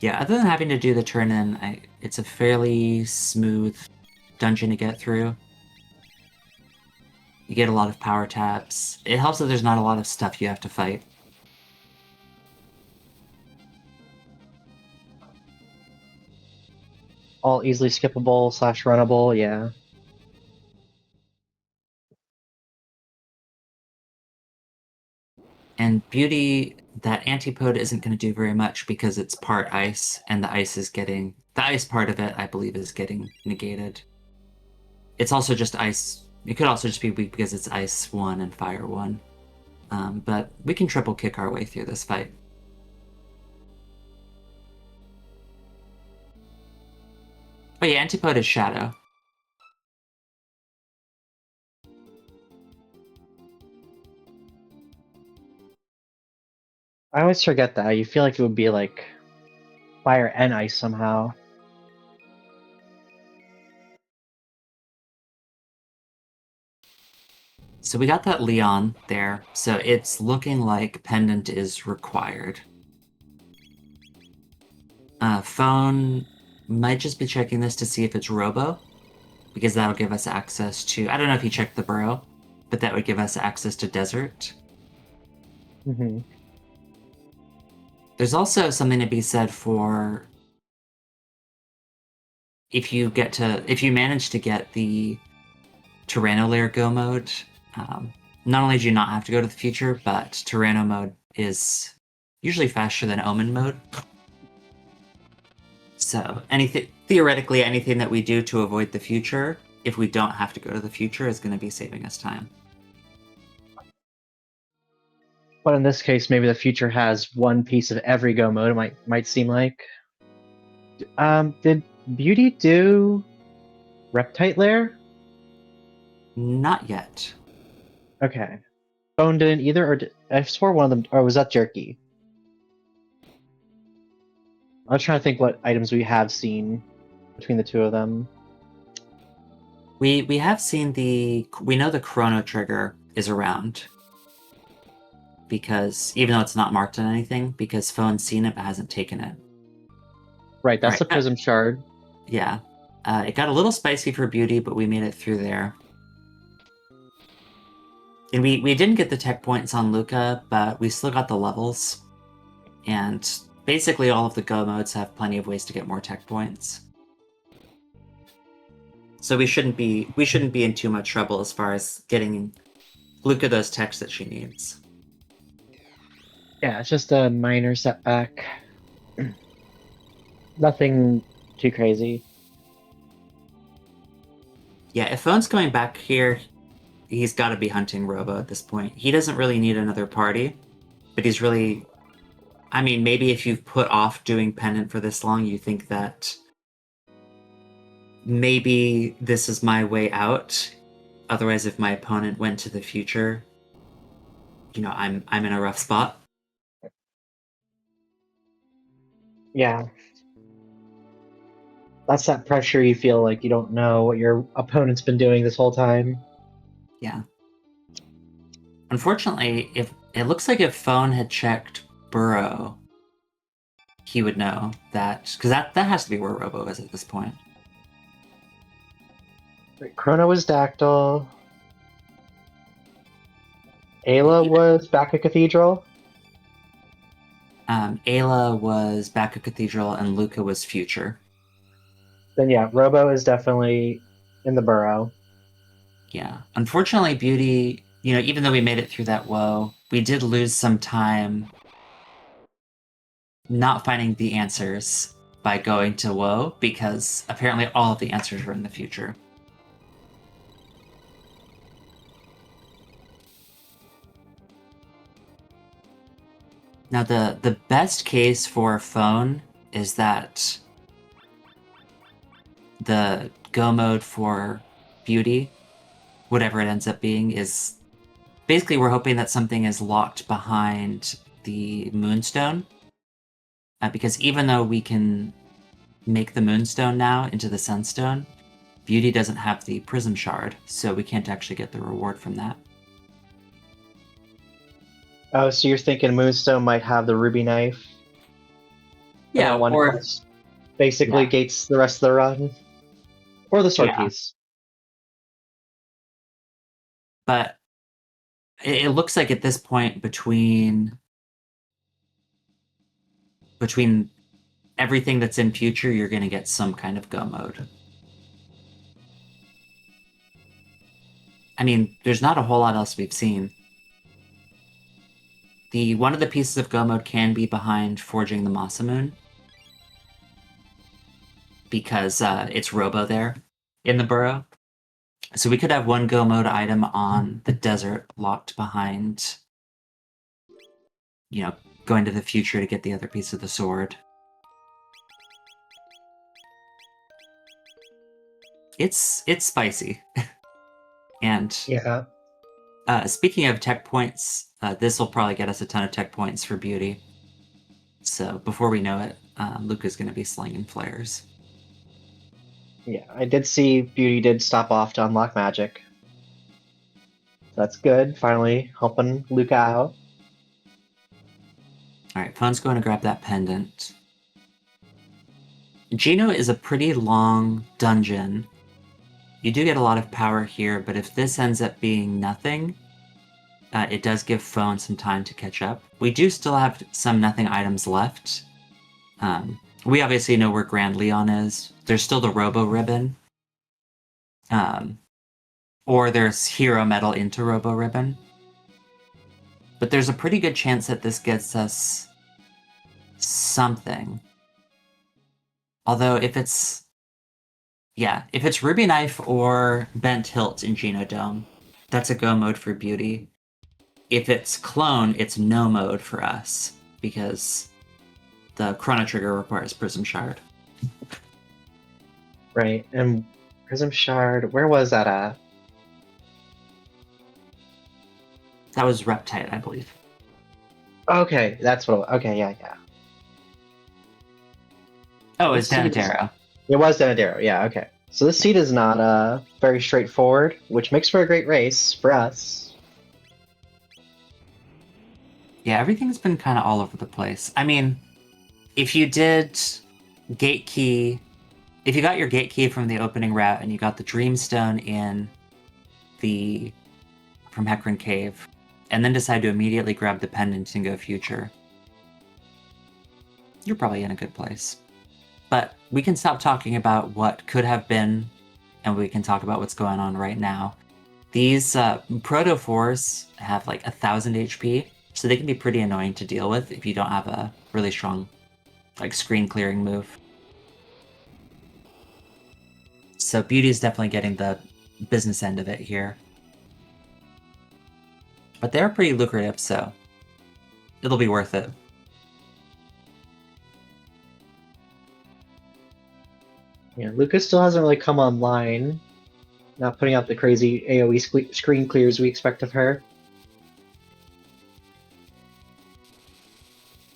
Yeah, other than having to do the turn-in, it's a fairly smooth dungeon to get through. You get a lot of power taps. It helps that there's not a lot of stuff you have to fight. All easily skippable / runnable, yeah. And Beauty, that antipode isn't going to do very much because it's part ice, and the ice part of it, I believe, is getting negated. It's also just ice. It could also just be weak because it's ice 1 and fire 1. But we can triple kick our way through this fight. Oh yeah, antipode is shadow. I always forget that. You feel like it would be like fire and ice somehow. So we got that Leon there, so it's looking like Pendant is required. Phone might just be checking this to see if it's Robo, because that'll give us access to... I don't know if he checked the burrow, but that would give us access to Desert. Mm-hmm. There's also something to be said for if you manage to get the Tyranno Lair Go mode, not only do you not have to go to the future, but Tyranno mode is usually faster than Omen mode. So theoretically, anything that we do to avoid the future, if we don't have to go to the future, is going to be saving us time. But in this case, maybe the future has one piece of every Go mode. It might seem like. Did Beauty do Reptite Lair? Not yet. Okay. Phone didn't either, or I swore one of them, or was that Jerky? I was trying to think what items we have seen between the two of them. We have seen we know the Chrono Trigger is around. Because, even though it's not marked on anything, because Phone's seen it but hasn't taken it. Right, that's Right. the Prism Shard. Yeah. It got a little spicy for Beauty, but we made it through there. And we didn't get the tech points on Luca, but we still got the levels. And basically all of the Go modes have plenty of ways to get more tech points. So we shouldn't be in too much trouble as far as getting Luca those techs that she needs. Yeah, it's just a minor setback. Nothing too crazy. Yeah, if Phone's coming back here, he's got to be hunting Robo at this point. He doesn't really need another party, but he's really... I mean, maybe if you've put off doing Pendant for this long, you think that maybe this is my way out. Otherwise, if my opponent went to the future, I'm in a rough spot. Yeah. That's that pressure you feel like you don't know what your opponent's been doing this whole time. Yeah. Unfortunately, if it looks like if Phone had checked Burrow, he would know that, because that has to be where Robo is at this point. Right, Chrono was Dactyl. Ayla was back at Cathedral. Ayla was back at Cathedral, and Luca was Future. Then yeah, Robo is definitely in the burrow. Yeah. Unfortunately, Beauty, even though we made it through that woe, we did lose some time not finding the answers by going to woe, because apparently all of the answers were in the future. Now, the best case for Phone is that the go mode for Beauty, whatever it ends up being, is basically we're hoping that something is locked behind the Moonstone. Because even though we can make the Moonstone now into the Sunstone, Beauty doesn't have the Prism Shard, so we can't actually get the reward from that. Oh, so you're thinking Moonstone might have the ruby knife for Yeah, that one or quest? Basically yeah, gates the rest of the run. Or the sword yeah. piece. But it looks like at this point between everything that's in future, you're going to get some kind of go mode. I mean, there's not a whole lot else we've seen. One of the pieces of go mode can be behind forging the Masamune because it's Robo there in the burrow. So we could have one go mode item on the desert locked behind, you know, going to the future to get the other piece of the sword. It's spicy. And Yeah. speaking of tech points, this will probably get us a ton of tech points for Beauty. So before we know it, Luca's going to be slinging flares. Yeah, I did see Beauty did stop off to unlock magic. That's good. Finally helping Luca out. All right, Phone's going to grab that pendant. Geno is a pretty long dungeon. You do get a lot of power here, but if this ends up being nothing, it does give Phone some time to catch up. We do still have some nothing items left. We obviously know where Grand Leon is. There's still the Robo Ribbon. Or there's Hero Metal into Robo Ribbon. But there's a pretty good chance that this gets us something. Although if it's Ruby Knife or Bent Hilt in Genodome, that's a go mode for Beauty. If it's Clone, it's no mode for us, because the Chrono Trigger requires Prism Shard. Right. And Prism Shard, where was that at? That was Reptite, I believe. Okay, that's what okay, yeah. Oh, This it's seed is, Denadero. it was Denadero, yeah, okay. So this seed is not very straightforward, which makes for a great race for us. Yeah, everything's been kind of all over the place. I mean, if you did Gate Key, if you got your Gate Key from the opening route and you got the Dreamstone from Hecarim Cave, and then decide to immediately grab the pendant and go future, you're probably in a good place. But we can stop talking about what could have been, and we can talk about what's going on right now. These Protophores have like 1,000 HP, so they can be pretty annoying to deal with if you don't have a really strong like screen clearing move. So Beauty is definitely getting the business end of it here. But they're pretty lucrative, so it'll be worth it. Yeah, Lucas still hasn't really come online. Not putting out the crazy AoE screen clears we expect of her.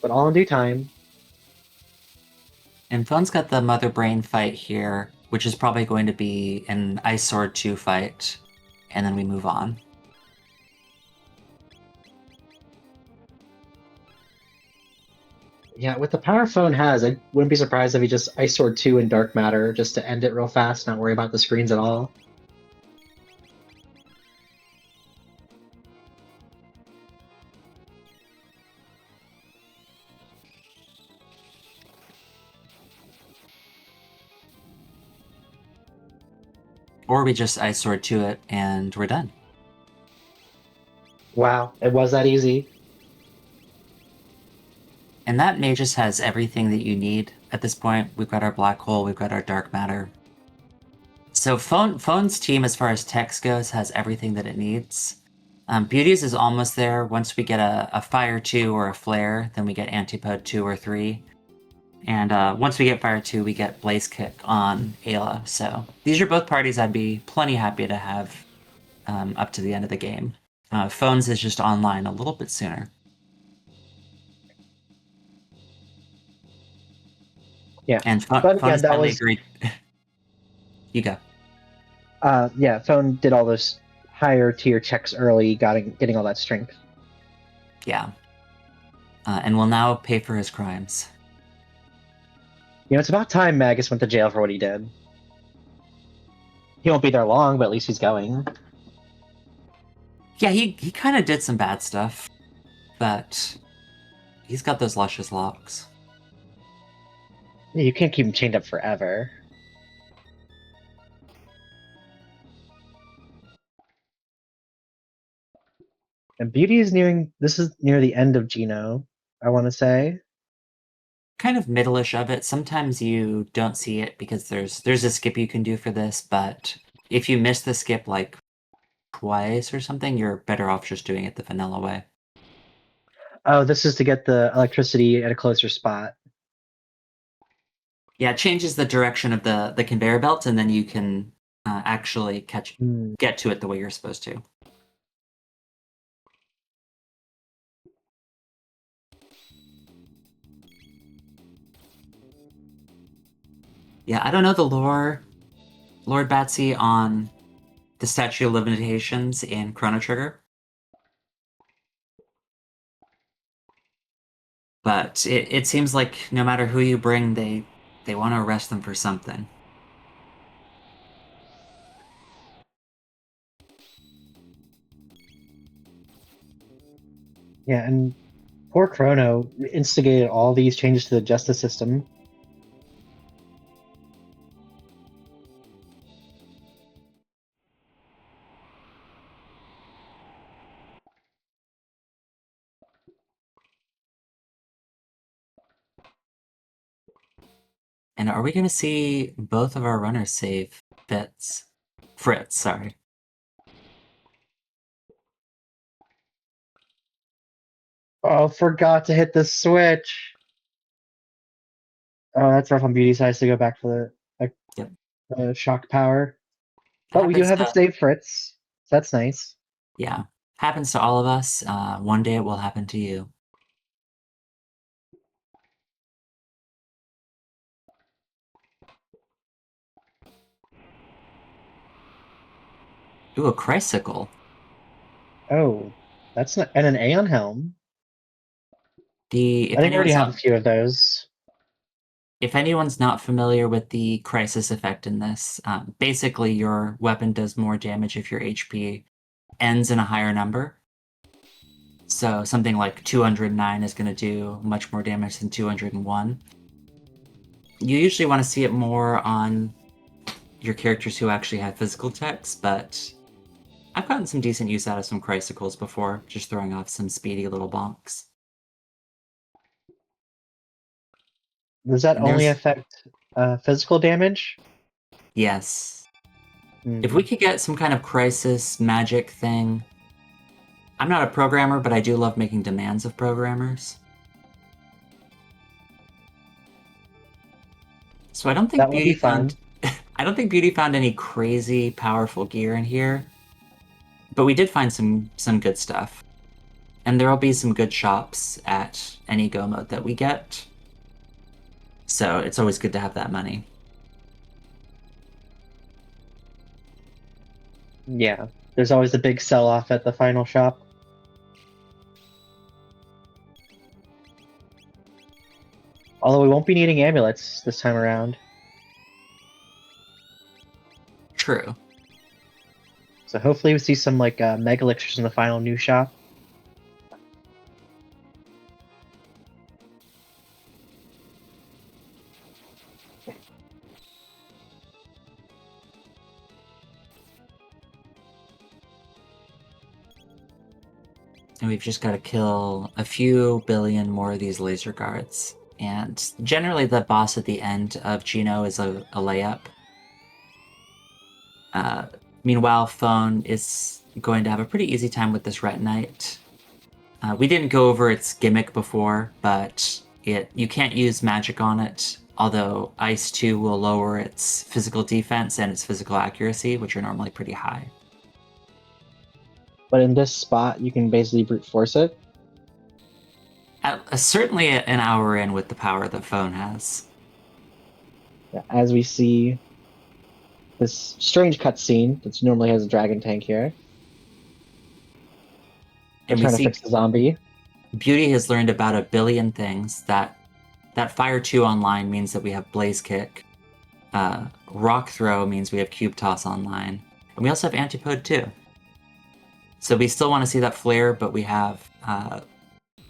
But all in due time. And Phone's got the Mother Brain fight here, which is probably going to be an Ice Sword 2 fight, and then we move on. Yeah, with the power Phone has, I wouldn't be surprised if he just Ice Sword 2 and Dark Matter just to end it real fast, not worry about the screens at all. Or we just Ice Sword 2 it, and we're done. Wow, it was that easy. And that Magus has everything that you need at this point. We've got our Black Hole, we've got our Dark Matter. So Phone's team, as far as text goes, has everything that it needs. Beauty's is almost there. Once we get a Fire 2 or a Flare, then we get Antipode 2 or 3. And once we get Fire 2, we get Blaze Kick on Ayla. So these are both parties I'd be plenty happy to have up to the end of the game. Phones is just online a little bit sooner. Yeah, And but Phone again, has that finally was agreed. You go. yeah. Phone did all those higher tier checks early, getting all that strength. Yeah. And will now pay for his crimes. You know, it's about time Magus went to jail for what he did. He won't be there long, but at least he's going. Yeah, he kind of did some bad stuff, but he's got those luscious locks. You can't keep him chained up forever. And Beauty is nearing. This is near the end of Geno, I want to say. Kind of middle-ish of it. Sometimes you don't see it because there's a skip you can do for this, but if you miss the skip like twice or something, you're better off just doing it the vanilla way. Oh, this is to get the electricity at a closer spot. Yeah, it changes the direction of the conveyor belt, and then you can actually get to it the way you're supposed to. Yeah, I don't know the lore, Lord Batsy, on the statute of limitations in Chrono Trigger. But it seems like no matter who you bring, they want to arrest them for something. Yeah, and poor Chrono instigated all these changes to the justice system. And are we going to see both of our runners save Fritz, sorry. Oh, forgot to hit the switch. Oh, that's rough on Beauty, so I has to go back for the shock power. But we do have a save Fritz. So that's nice. Yeah. Happens to all of us. One day it will happen to you. Ooh, a Chrysicle. Oh, that's not, and an Aeon Helm. I I think we already have a few of those. If anyone's not familiar with the crisis effect in this, basically your weapon does more damage if your HP ends in a higher number. So something like 209 is going to do much more damage than 201. You usually want to see it more on your characters who actually have physical techs, but I've gotten some decent use out of some Chrysicles before, just throwing off some speedy little bonks. Does that only affect physical damage? Yes. If we could get some kind of crisis magic thing... I'm not a programmer, but I do love making demands of programmers. So I don't think Beauty found... I don't think Beauty found any crazy powerful gear in here. But we did find some good stuff. And there'll be some good shops at any Go mode that we get. So it's always good to have that money. Yeah, there's always the big sell-off at the final shop. Although we won't be needing amulets this time around. True. So hopefully we see some like mega elixirs in the final new shop. And we've just got to kill a few billion more of these laser guards. And generally the boss at the end of Geno is a layup. Meanwhile, Phone is going to have a pretty easy time with this Retinite. We didn't go over its gimmick before, but you can't use magic on it, although Ice 2 will lower its physical defense and its physical accuracy, which are normally pretty high. But in this spot, you can basically brute force it. Certainly an hour in with the power that Phone has. Yeah, as we see this strange cutscene that normally has a dragon tank here. They're trying to fix the zombie. Beauty has learned about a billion things. That Fire 2 online means that we have Blaze Kick. Rock Throw means we have Cube Toss online. And we also have Antipode too. So we still want to see that Flare, but we have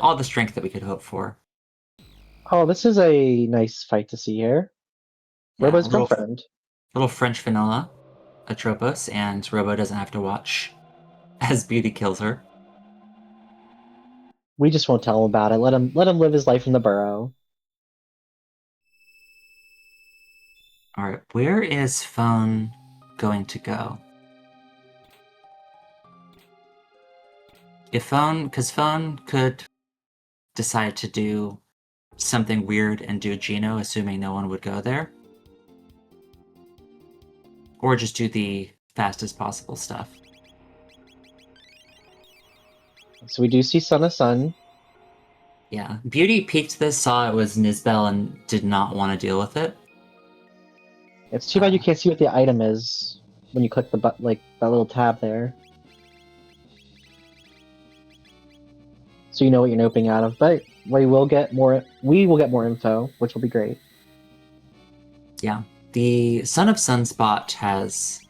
all the strength that we could hope for. Oh, this is a nice fight to see here. Yeah, Robo's girlfriend. Little French vanilla, Atropos, and Robo doesn't have to watch as Beauty kills her. We just won't tell him about it. Let him live his life in the burrow. Alright, where is Phone going to go? Because Phone could decide to do something weird and do Geno, assuming no one would go there. Or just do the fastest possible stuff. So we do see Son of Sun. Yeah. Beauty peeked this, saw it was Nizbel, and did not want to deal with it. It's too bad you can't see what the item is when you click the button, like that little tab there. So you know what you're noping out of, but we will get more info, which will be great. Yeah. The Son of Sunspot has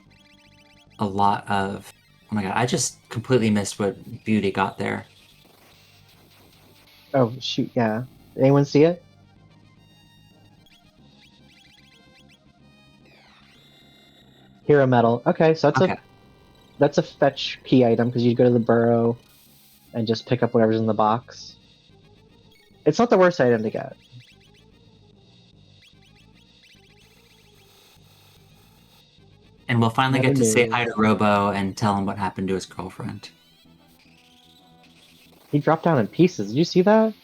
a lot of... Oh my god, I just completely missed what Beauty got there. Oh, shoot, yeah. Did anyone see it? Hero Metal. Okay, so that's a fetch key item, because you go to the burrow and just pick up whatever's in the box. It's not the worst item to get. And we'll finally Never get to say knew. hi to Robo and tell him what happened to his girlfriend. He dropped down in pieces. Did you see that?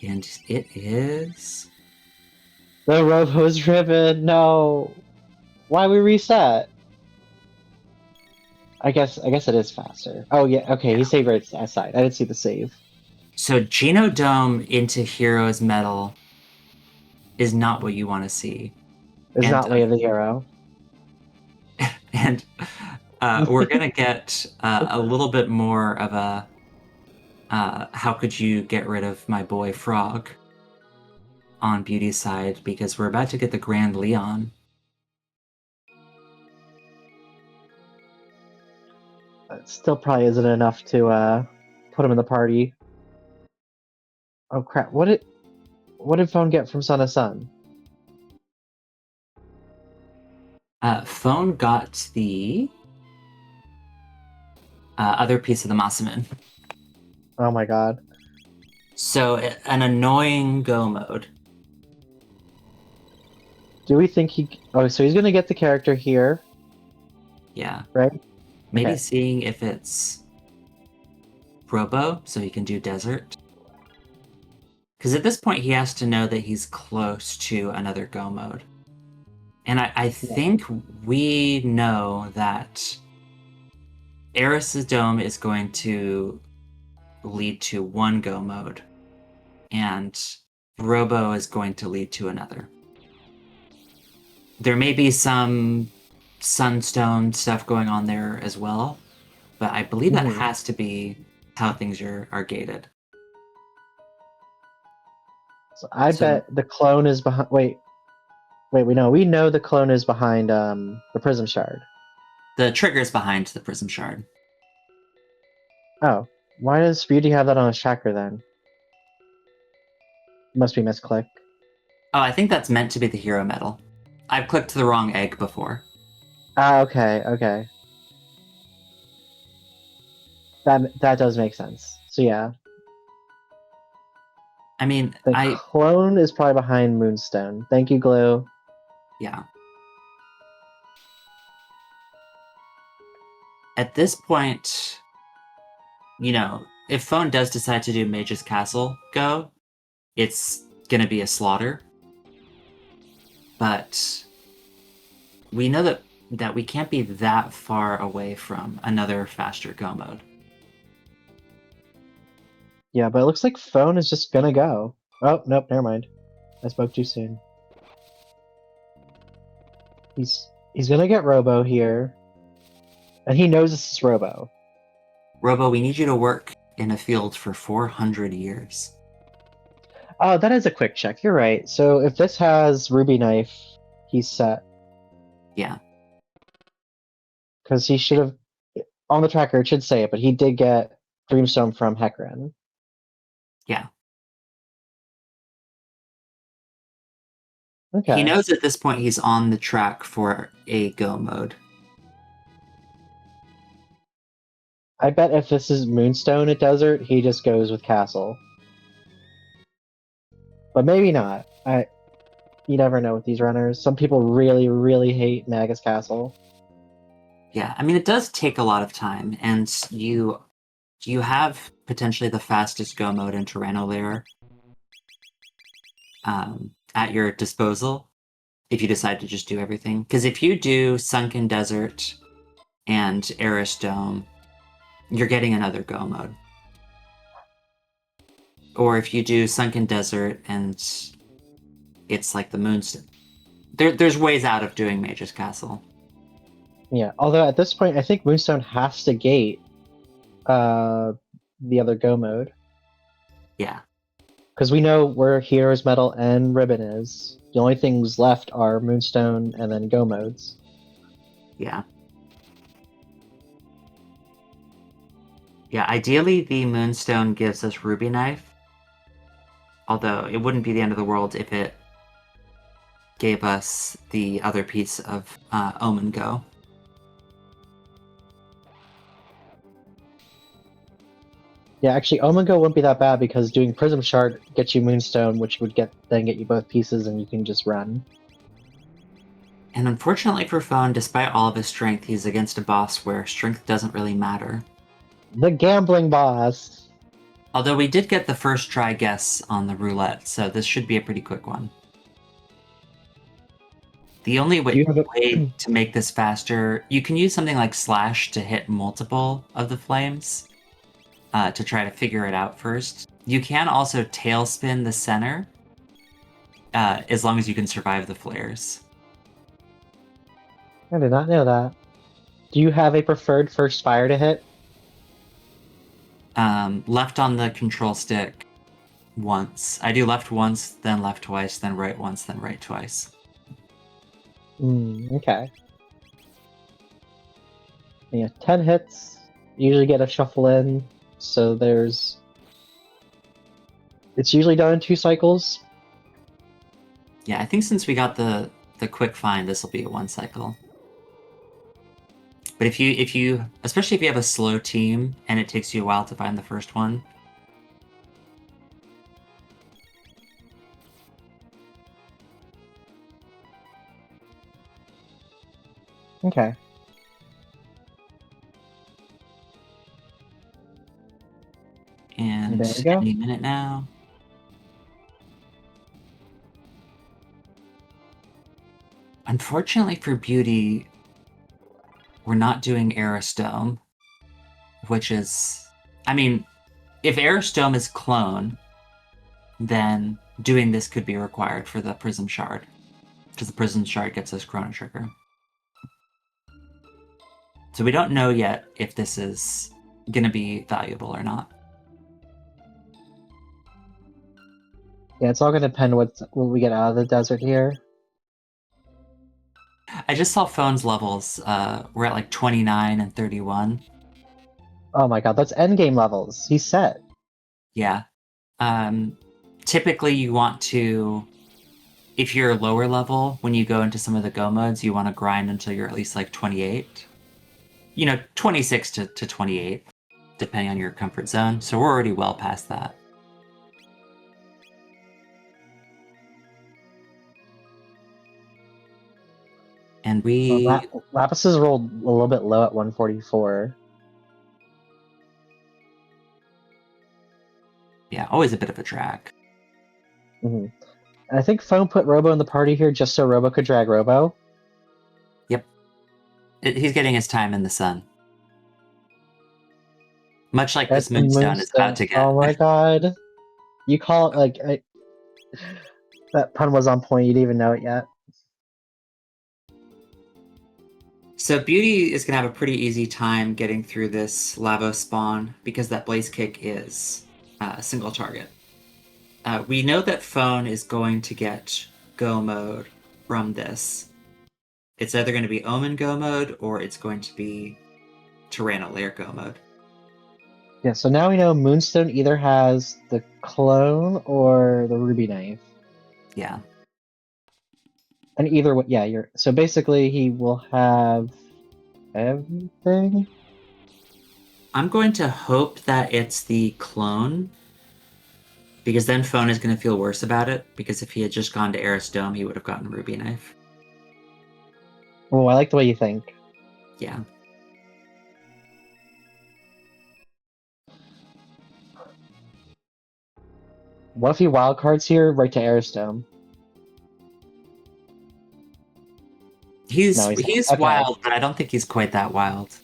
And it is... The Robo's ribbon. No. Why we reset? I guess it is faster. Oh yeah. Okay, he saved right aside. I didn't see the save. So Genodome into Hero's Metal is not what you want to see. It's not Way of the Hero. And we're going to get a little bit more of a how could you get rid of my boy Frog on Beauty's side, because we're about to get the Grand Leon. It still probably isn't enough to put him in the party. Oh crap! What did Phone get from Son of Sun? Phone got the other piece of the Masamin. Oh my god. So an annoying go mode. Do we think he... Oh, so he's gonna get the character here. Yeah. Right? Maybe Okay. seeing if it's Robo, so he can do Desert. Because at this point, he has to know that he's close to another go mode. And I think we know that Eris's Dome is going to lead to one go mode, and Robo is going to lead to another. There may be some Sunstone stuff going on there as well, but I believe that has to be how things are gated. So I bet the clone is behind... Wait, we know the clone is behind the Prism Shard. The trigger's behind the Prism Shard. Oh, why does Beauty have that on his tracker then? Must be misclick. Oh, I think that's meant to be the hero medal. I've clicked the wrong egg before. Ah, okay. That does make sense. So yeah. I mean, the clone is probably behind Moonstone. Thank you, Glue. Yeah. At this point, you know, if Phone does decide to do Mage's Castle go, it's gonna be a slaughter. But we know that we can't be that far away from another faster go mode. Yeah, but it looks like Phone is just gonna go. Oh, nope, never mind. I spoke too soon. He's gonna get Robo here. And he knows this is Robo. Robo, we need you to work in a field for 400 years. Oh, that is a quick check. You're right. So if this has Ruby Knife, he's set. Yeah. Because he should have, on the tracker, it should say it, but he did get Dreamstone from Hecarim. Yeah. Okay. He knows at this point he's on the track for a go mode. I bet if this is Moonstone at Desert, he just goes with Castle. But maybe not. You never know with these runners. Some people really, really hate Magus Castle. Yeah, I mean, it does take a lot of time, and you have potentially the fastest go mode in Tyranno at your disposal if you decide to just do everything. Because if you do Sunken Desert and Eris Dome, you're getting another go mode. Or if you do Sunken Desert and it's like the Moonstone. There's ways out of doing Mage's Castle. Yeah, although at this point, I think Moonstone has to gate the other go mode. Yeah. Because we know where Hero's Medal and Ribbon is. The only things left are Moonstone and then go modes. Yeah. Yeah, ideally the Moonstone gives us Ruby Knife. Although it wouldn't be the end of the world if it gave us the other piece of Omen Go. Yeah, actually, Omen Go wouldn't be that bad because doing Prism Shard gets you Moonstone, which would then get you both pieces, and you can just run. And unfortunately for Phone, despite all of his strength, he's against a boss where strength doesn't really matter. The gambling boss! Although we did get the first try guess on the roulette, so this should be a pretty quick one. The only way to make this faster, you can use something like Slash to hit multiple of the flames to try to figure it out first. You can also tailspin the center as long as you can survive the flares. I did not know that. Do you have a preferred first fire to hit? Left on the control stick once. I do left once, then left twice, then right once, then right twice. Okay. Yeah, 10 hits. Usually get a shuffle in, so there's... It's usually done in 2 cycles. Yeah, I think since we got the quick find, this will be a 1 cycle. But if you especially if you have a slow team and it takes you a while to find the first one. Okay. And there we go. Any minute now. Unfortunately for Beauty, we're not doing Eris Dome, which is, I mean, if Eris Dome is clone, then doing this could be required for the Prism Shard, because the Prism Shard gets us Chrono Trigger. So we don't know yet if this is going to be valuable or not. Yeah, it's all going to depend what we get out of the desert here. I just saw Phone's levels. We're at like 29 and 31. Oh my god, that's endgame levels. He's set. Yeah. Typically you want to, if you're lower level, when you go into some of the go modes, you want to grind until you're at least like 28. 26 to 28, depending on your comfort zone. So we're already well past that. And we... Lapis is rolled a little bit low at 144. Yeah, always a bit of a drag. And I think Phone put Robo in the party here just so Robo could drag Robo. Yep. He's getting his time in the sun. Much like this Moonstone is about to get. Oh my god. You call it like... That pun was on point, you didn't even know it yet. So Beauty is going to have a pretty easy time getting through this Lavo spawn because that Blaze Kick is a single target. We know that Phone is going to get Go mode from this. It's either going to be Omen Go mode or it's going to be Tyranno Lair Go mode. Yeah, so now we know Moonstone either has the clone or the ruby knife. Yeah. And either way, yeah, so basically he will have everything. I'm going to hope that it's the clone, because then Phone is going to feel worse about it, because if he had just gone to Eris Dome, he would have gotten Ruby Knife. Oh, I like the way you think. Yeah. What if he wildcards here right to Eris Dome? He's No, he's okay. wild, but I don't think he's quite that wild.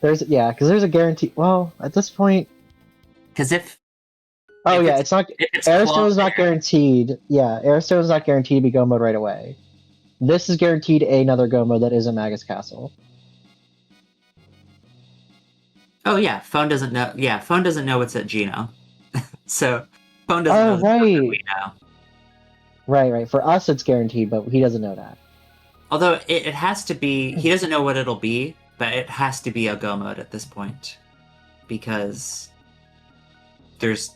Because there's a guarantee. Well, at this point, Because if it's not. if it's Airstone clone is not guaranteed. Yeah, Airstone is not guaranteed to be go mode right away. This is guaranteed another go mode that isn't Magus Castle. oh yeah, Phone doesn't know. Yeah, Phone doesn't know what's at Geno, so Phone doesn't Oh know the stuff that right, we know. right. For us, it's guaranteed, but he doesn't know that. Although it has to be, he doesn't know what it'll be, but it has to be a go mode at this point, because there's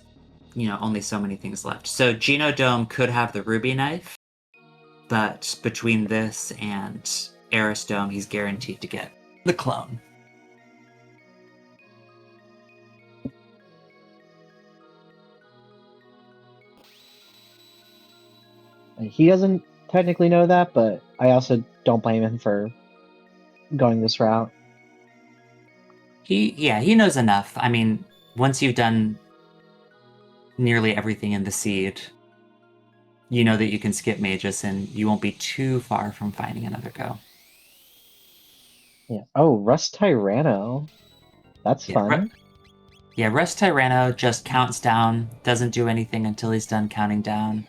only so many things left. So Geno Dome could have the Ruby Knife, but between this and Eris Dome, he's guaranteed to get the clone. He doesn't technically know that, but I also don't blame him for going this route. He knows enough. I mean, once you've done nearly everything in the seed, you know that you can skip Magus and you won't be too far from finding another go. Yeah. Oh, Rust Tyranno. That's fun. Yeah, Rust Tyranno just counts down, doesn't do anything until he's done counting down.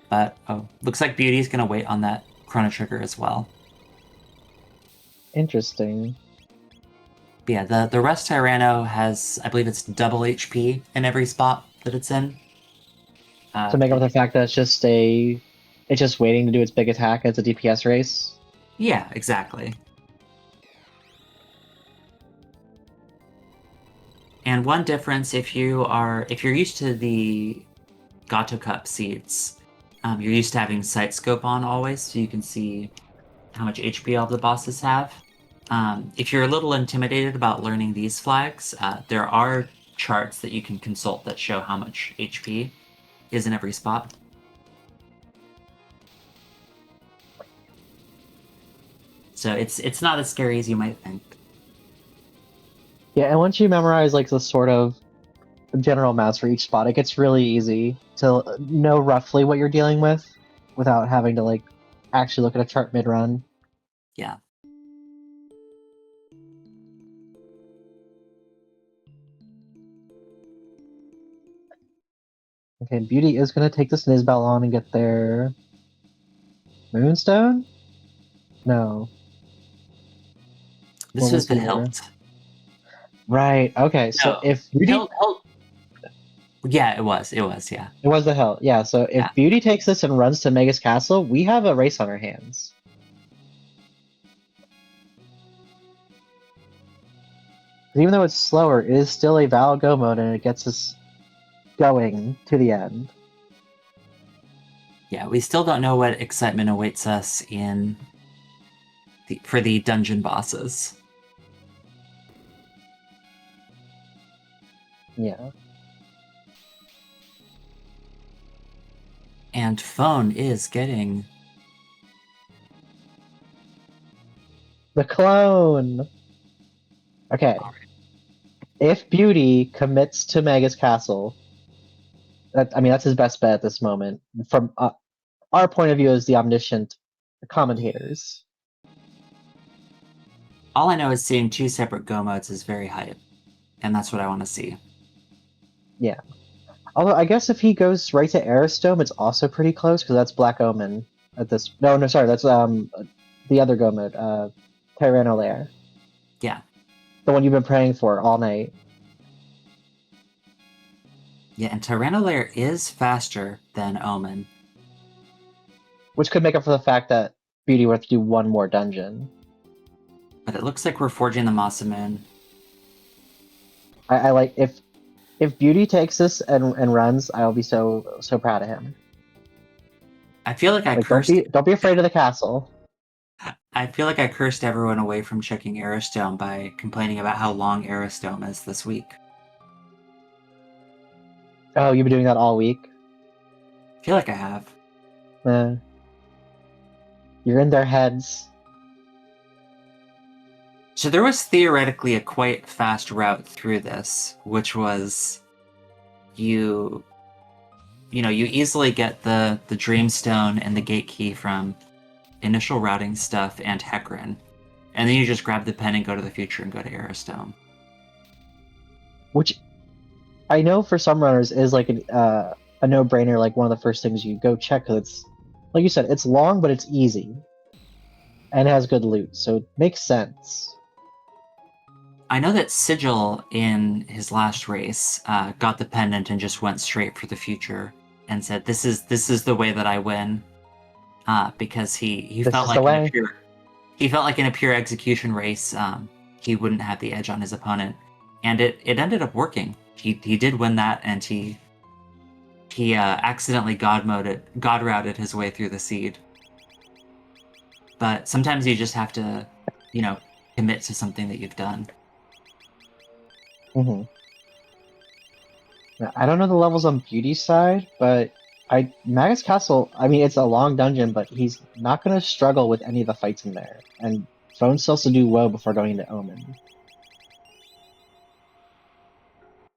But looks like Beauty's gonna wait on that Chrono Trigger as well. Interesting. But yeah, the Rust Tyranno has, I believe it's double HP in every spot that it's in. To make up the fact that it's just waiting to do its big attack as a DPS race. Yeah, exactly. And one difference, if you're used to the Gato Cup seeds, you're used to having Sight Scope on always, so you can see how much HP all the bosses have. If you're a little intimidated about learning these flags, there are charts that you can consult that show how much HP is in every spot. So it's not as scary as you might think. Yeah, and once you memorize like the sort of general amounts for each spot, it gets really easy to know roughly what you're dealing with without having to like actually look at a chart mid-run. Yeah. Okay, Beauty is going to take this Nizbel on and get their Moonstone? No. This was the hilt. Right, okay, so if Beauty... Hilt. Yeah, it was, yeah. It was the hilt, yeah, so if Beauty takes this and runs to Magus Castle, we have a race on our hands. Even though it's slower, it is still a valid go mode and it gets us going to the end. Yeah, we still don't know what excitement awaits us for the dungeon bosses. Yeah. And Phone is getting the clone! Okay. If Beauty commits to Magus Castle, that's his best bet at this moment. From our point of view as the omniscient commentators. All I know is seeing two separate go modes is very hype, and that's what I want to see. Yeah. Although I guess if he goes right to Aristom, it's also pretty close because that's Black Omen. at this. No, sorry, that's the other go mode, Tyranno Yeah. the one you've been praying for all night. Yeah, and Tyranno is faster than Omen. Which could make up for the fact that Beauty would have to do one more dungeon. But it looks like we're forging the Masamune. I like if Beauty takes this and runs, I'll be so proud of him. I feel like I Like cursed. don't be afraid of the castle. I feel like I cursed everyone away from checking Aerostone by complaining about how long Aerostone is this week. Oh, you've been doing that all week? I feel like I have. You're in their heads. So there was theoretically a quite fast route through this, which was you easily get the Dreamstone and the Gate Key from initial routing stuff and Hecarim, and then you just grab the pen and go to the future and go to Aerostone. Which I know for some runners is like a no-brainer, like one of the first things you go check, because it's, like you said, it's long, but it's easy. And it has good loot, so it makes sense. I know that Sigil in his last race got the pendant and just went straight for the future and said, "This is the way that I win," because he felt like in a pure execution race, he wouldn't have the edge on his opponent, and it ended up working. He did win that, and he accidentally God routed his way through the seed. But sometimes you just have to, commit to something that you've done. Mm-hmm. Now, I don't know the levels on Beauty's side, but Magus Castle, I mean, it's a long dungeon, but he's not going to struggle with any of the fights in there. And Phone still has to do well before going into Omen.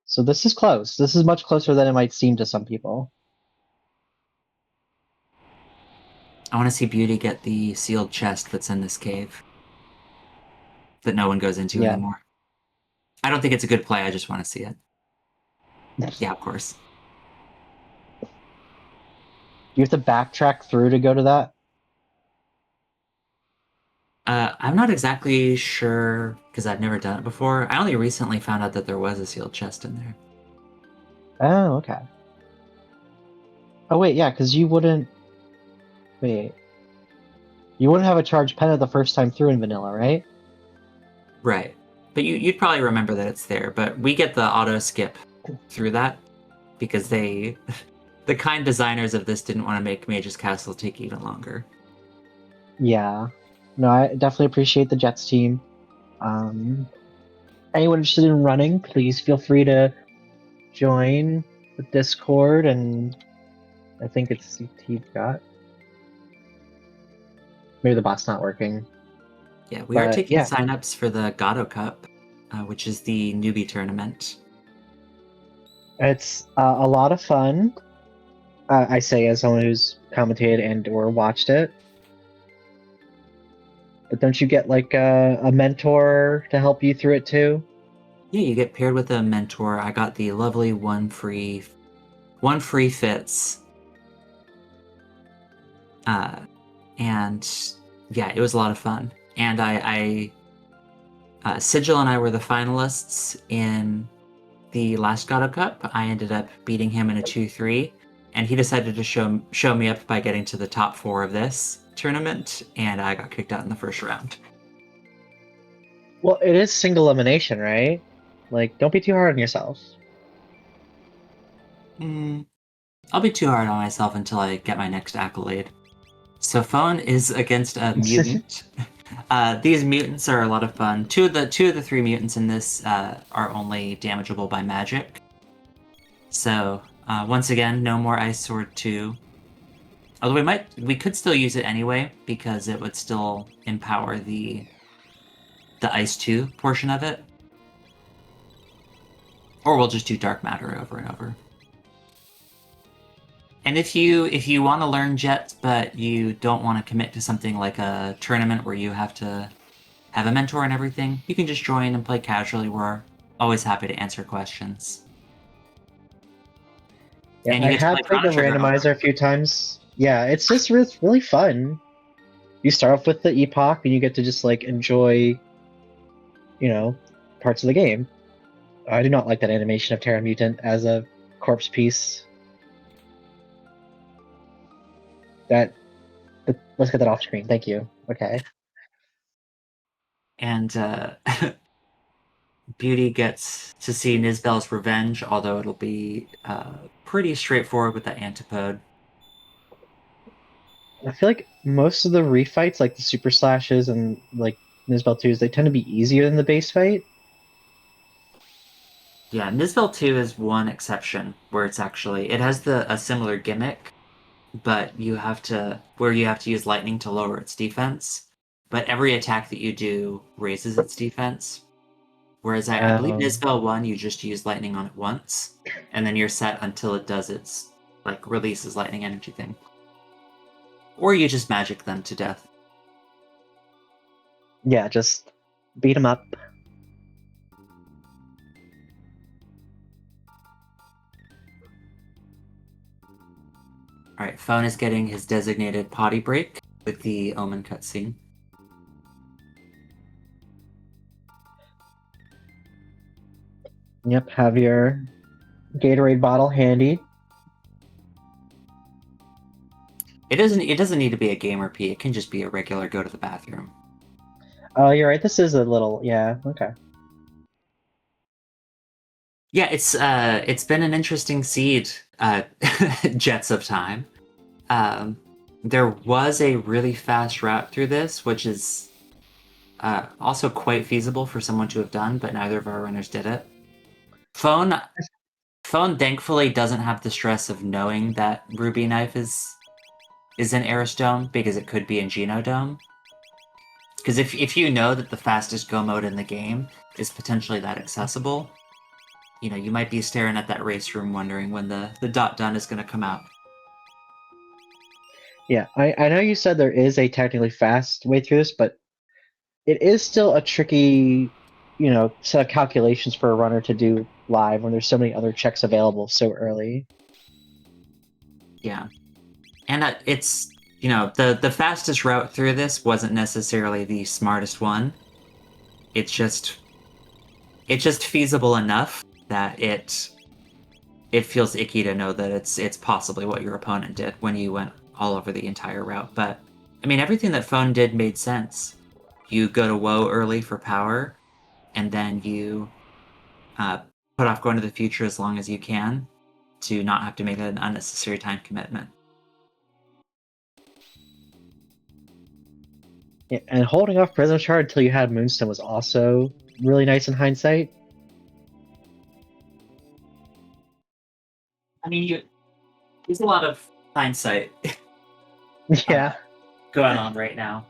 So this is close. This is much closer than it might seem to some people. I want to see Beauty get the sealed chest that's in this cave that no one goes into anymore. I don't think it's a good play. I just want to see it. Yeah, of course. You have to backtrack through to go to that? I'm not exactly sure because I've never done it before. I only recently found out that there was a sealed chest in there. Oh, okay. Oh, wait, yeah, because you wouldn't... Wait. You wouldn't have a charged pen the first time through in vanilla, right? Right. But you'd probably remember that it's there, but we get the auto skip through that because the kind designers of this didn't want to make Mage's Castle take even longer. Yeah. No, I definitely appreciate the Jets team. Anyone interested in running, please feel free to join the Discord, and I think it's CT got. Maybe the bot's not working. Yeah, we are taking signups for the Gato Cup, which is the newbie tournament. It's a lot of fun. I say as someone who's commentated and or watched it. But don't you get like a mentor to help you through it too? Yeah, you get paired with a mentor. I got the lovely one free fits. And yeah, it was a lot of fun. And Sigil and I were the finalists in the last Gato Cup. I ended up beating him in a 2-3, and he decided to show me up by getting to the top 4 of this tournament, and I got kicked out in the first round. Well, it is single elimination, right? Like, don't be too hard on yourself. I'll be too hard on myself until I get my next accolade. So Phone is against a mutant. These mutants are a lot of fun. Two of the 3 mutants in this are only damageable by magic. So once again, no more Ice Sword 2. Although we could still use it anyway because it would still empower the Ice 2 portion of it. Or we'll just do Dark Matter over and over. And if you want to learn Jets, but you don't want to commit to something like a tournament where you have to have a mentor and everything, you can just join and play casually. We're always happy to answer questions. Yeah, And you I get to have play played the Chrono Trigger randomizer a few times Yeah, it's just really fun. You start off with the epoch, and you get to just like enjoy, parts of the game. I do not like that animation of Terra Mutant as a corpse piece. Let's get that off screen. Thank you. Okay. And Beauty gets to see Nisbel's revenge, although it'll be pretty straightforward with the antipode. I feel like most of the refights, like the super slashes and like Nisbel 2s, they tend to be easier than the base fight. Yeah, Nisbel 2 is one exception where it has a similar gimmick, but you have to use lightning to lower its defense. But every attack that you do raises its defense. Whereas I believe Um, Nisbel 1, you just use lightning on it once, and then you're set until it does its releases lightning energy thing. Or you just magic them to death. yeah, just beat them up. Alright, Phone is getting his designated potty break with the Omen cutscene. Yep, have your Gatorade bottle handy. It doesn't need to be a gamer pee, it can just be a regular go to the bathroom. Oh, you're right. This is a little, yeah, okay. Yeah, it's been an interesting seed, Jets of Time. There was a really fast route through this, which is also quite feasible for someone to have done, but neither of our runners did it. Phone thankfully doesn't have the stress of knowing that Ruby Knife is in Aerosdome, because it could be in Genodome. Because if you know that the fastest go mode in the game is potentially that accessible, you might be staring at that race room wondering when the dot done is going to come out. Yeah, I know you said there is a technically fast way through this, but it is still a tricky, set of calculations for a runner to do live when there's so many other checks available so early. Yeah. And it's, the fastest route through this wasn't necessarily the smartest one. It's just feasible enough that it feels icky to know that it's possibly what your opponent did when you went all over the entire route. But I mean, everything that Phone did made sense. You go to Woe early for power, and then you put off going to the future as long as you can to not have to make an unnecessary time commitment. Yeah, and holding off Prism Shard until you had Moonstone was also really nice in hindsight. I mean, there's a lot of hindsight Yeah. going on right now.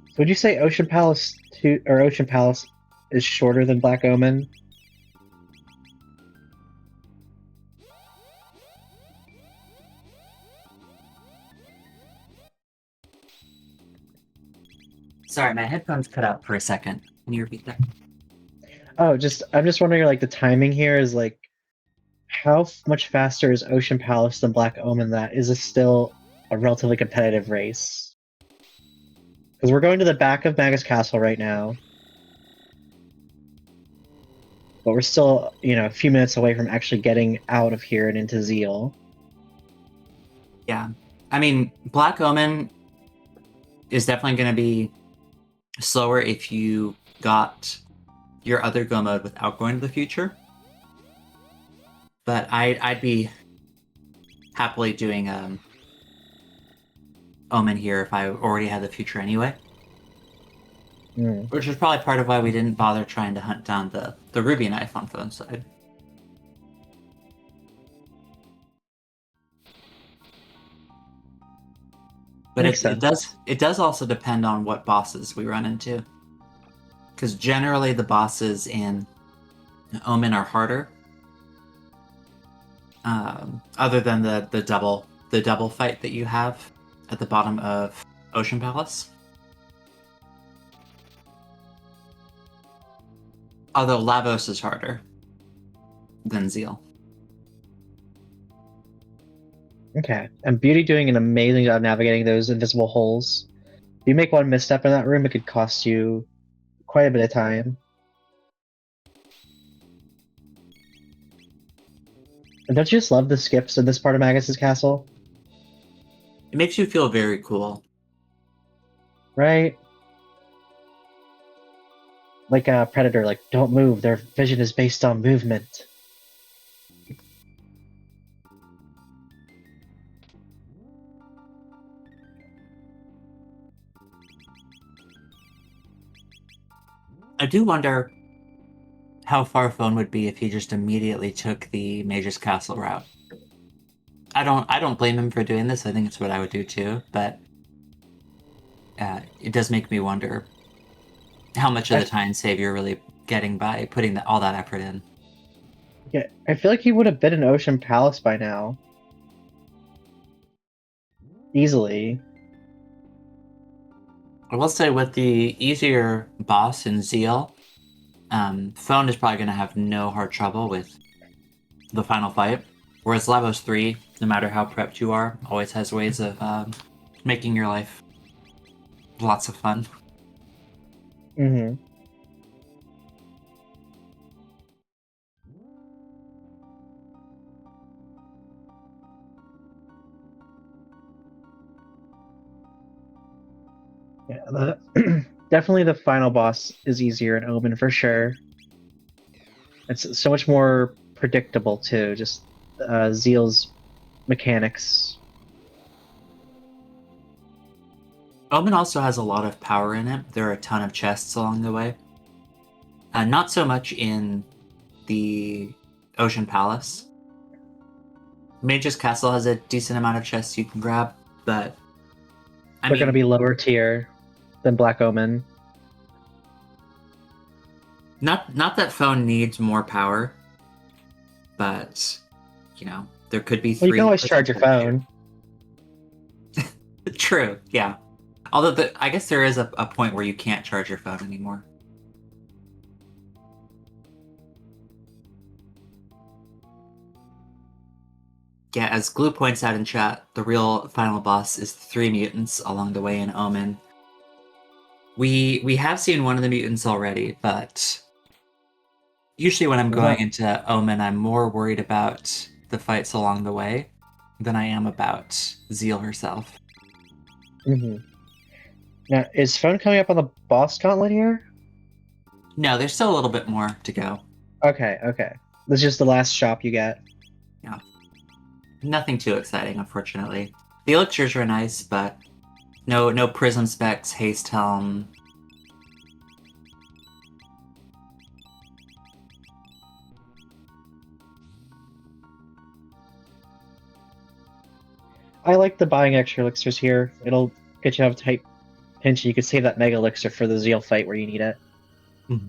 So would you say Ocean Palace 2 or Ocean Palace is shorter than Black Omen? Sorry, my headphones cut out for a second. Can you repeat that? Oh, I'm just wondering, like, the timing here is like, how much faster is Ocean Palace than Black Omen? That is this still a relatively competitive race? Because we're going to the back of Magus Castle right now, but we're still, a few minutes away from actually getting out of here and into Zeal. Yeah. I mean, Black Omen is definitely going to be slower if you got your other go mode without going to the future. But I'd be happily doing Omen here if I already had the future anyway. Mm. Which is probably part of why we didn't bother trying to hunt down the Ruby Knife on Phone side. But Makes sense. it does also depend on what bosses we run into. Because generally the bosses in Omen are harder. Other than the double fight that you have at the bottom of Ocean Palace. Although Lavos is harder than Zeal. Okay. And Beauty doing an amazing job navigating those invisible holes. If you make one misstep in that room, it could cost you quite a bit of time. And don't you just love the skips in this part of Magus's castle? It makes you feel very cool. Right? Like a predator, like, don't move, their vision is based on movement. I do wonder how far Phone would be if he just immediately took the Mage's Castle route. I don't blame him for doing this. I think it's what I would do too, but it does make me wonder how much of the time save you're really getting by putting all that effort in. Yeah, I feel like he would have been in Ocean Palace by now. Easily. I will say with the easier boss in Zeal, Phone is probably going to have no hard trouble with the final fight. Whereas Lavos 3, no matter how prepped you are, always has ways of making your life lots of fun. Mm-hmm. Yeah, definitely the final boss is easier in Omen for sure. It's so much more predictable too, just Zeal's mechanics. Omen also has a lot of power in it. There are a ton of chests along the way. Not so much in the Ocean Palace. Mage's Castle has a decent amount of chests you can grab, but They're going to be lower tier than Black Omen. Not that Phone needs more power, but there could be three. Well, you can always charge your phone. True, yeah. Although I guess there is a point where you can't charge your phone anymore. Yeah, as Glue points out in chat, the real final boss is 3 mutants along the way in Omen. We have seen one of the mutants already, but usually when I'm going into Omen, I'm more worried about the fights along the way than I am about Zeal herself. Mm-hmm. Now, is Phone coming up on the boss gauntlet here? No, there's still a little bit more to go. Okay. This is just the last shop you get. Yeah. Nothing too exciting, unfortunately. The elixirs are nice, but no prism specs, haste helm. I like the buying extra elixirs here. It'll get you out of a tight pinch, and you can save that mega elixir for the Zeal fight where you need it. Mm-hmm.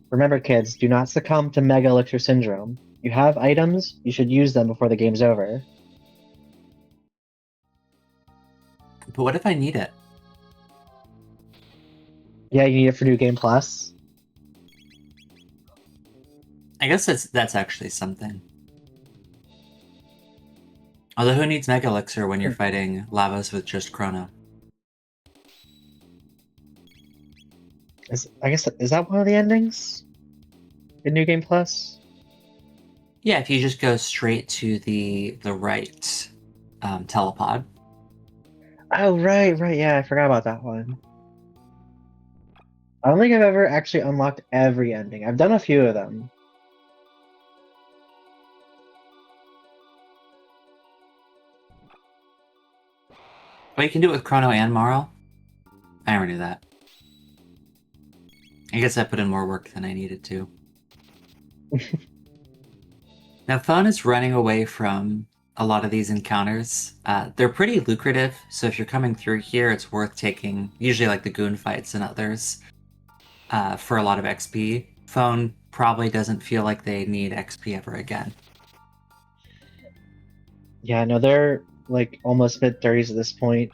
Remember, kids, do not succumb to mega elixir syndrome. You have items, you should use them before the game's over. But what if I need it? Yeah, you need it for New Game Plus. I guess that's actually something. Although who needs Mega Elixir when you're fighting Lavos with just Chrono? Is that one of the endings in New Game Plus? Yeah, if you just go straight to the right telepod. Oh, right, yeah, I forgot about that one. I don't think I've ever actually unlocked every ending. I've done a few of them. But you can do it with Chrono and Marl. I never knew that. I guess I put in more work than I needed to. Now, Phone is running away from a lot of these encounters. They're pretty lucrative, so if you're coming through here, it's worth taking, usually like the Goon fights and others, for a lot of XP. Phone probably doesn't feel like they need XP ever again. Yeah, no, they're like almost mid-30s at this point.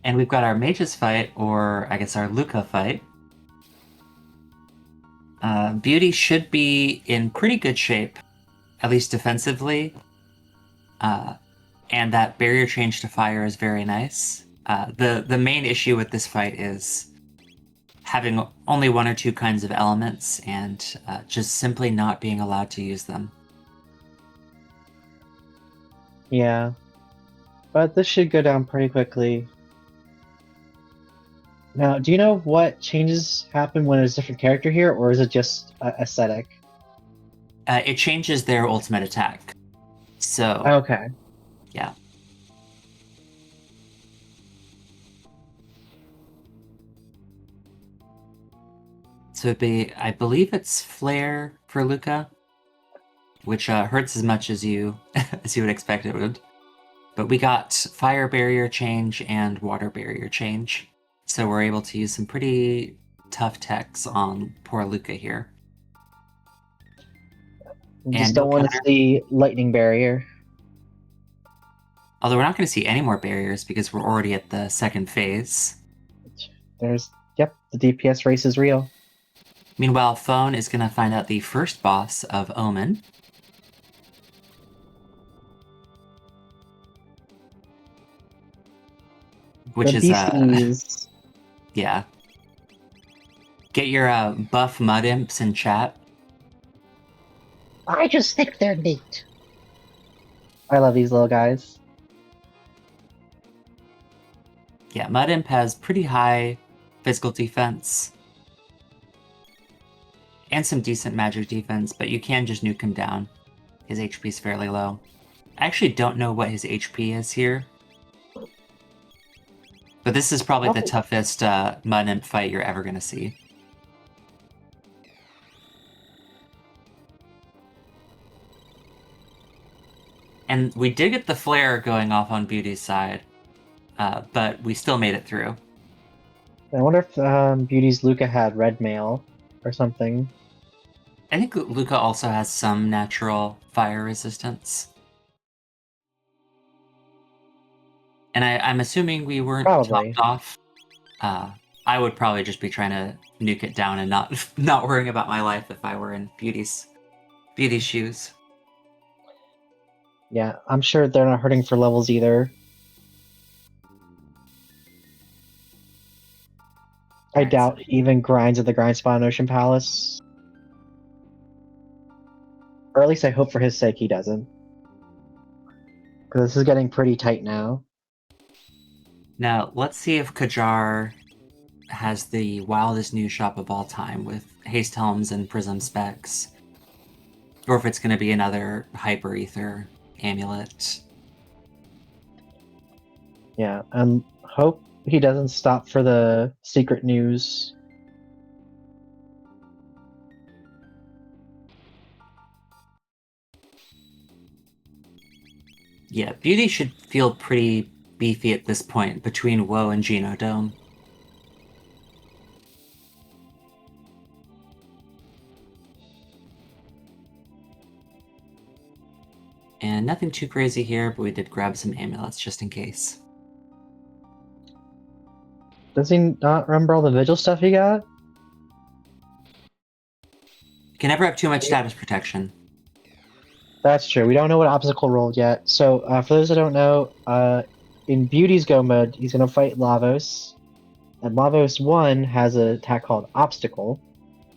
And we've got our mages fight, or I guess our Luca fight. Beauty should be in pretty good shape, at least defensively. And that barrier change to fire is very nice. The main issue with this fight is having only one or two kinds of elements and just simply not being allowed to use them. Yeah. But this should go down pretty quickly. Now, do you know what changes happen when there's a different character here, or is it just aesthetic? It changes their ultimate attack. So, Okay. yeah. So it'd be, I believe it's Flare for Luca, which hurts as much as you as you would expect it would. But we got fire barrier change and water barrier change, so we're able to use some pretty tough techs on poor Luca here. You And just no don't want to counter. see lightning barrier. Although we're not going to see any more barriers because we're already at the second phase. Yep, the DPS race is real. Meanwhile, Phone is going to find out the first boss of Omen. Which The is, beasties. yeah. Get your buff mud imps in chat. I just think they're neat. I love these little guys. Yeah, Mud Imp has pretty high physical defense. And some decent magic defense, but you can just nuke him down. His HP is fairly low. I actually don't know what his HP is here. But this is probably the toughest Mud Imp fight you're ever going to see. And we did get the flare going off on Beauty's side, but we still made it through. I wonder if Beauty's Luca had red mail or something. I think Luca also has some natural fire resistance. And I'm assuming we weren't Probably. topped off. I would probably just be trying to nuke it down and not worrying about my life if I were in Beauty's shoes. Yeah, I'm sure they're not hurting for levels either. I doubt he even grinds at the grind spot in Ocean Palace. Or at least I hope for his sake he doesn't. Because this is getting pretty tight now. Now, let's see if Kajar has the wildest new shop of all time with Haste Helms and Prism Specs. Or if it's going to be another Hyper Ether amulet. Yeah, and hope he doesn't stop for the secret news. Yeah, Beauty should feel pretty beefy at this point between Woe and Genodome. And nothing too crazy here, but we did grab some amulets just in case. Does he not remember all the vigil stuff he got? You can never have too much status protection. That's true. We don't know what obstacle rolled yet. So, for those that don't know, in Beauty's Go mode, he's going to fight Lavos. And Lavos 1 has an attack called Obstacle,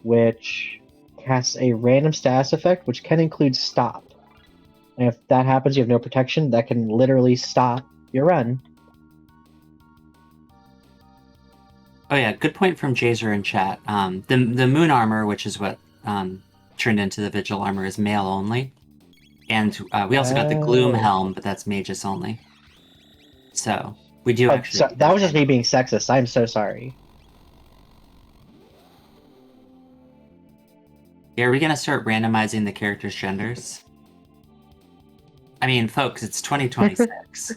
which casts a random status effect, which can include Stop. And if that happens, you have no protection, that can literally stop your run. Oh yeah, good point from Jazer in chat. The Moon Armor, which is what turned into the Vigil Armor, is male only. And we also got the Gloom Helm, but that's Magus only. So, we do actually... So, that was just me being sexist. I'm so sorry. Yeah, are we going to start randomizing the characters' genders? I mean, folks, it's 2026.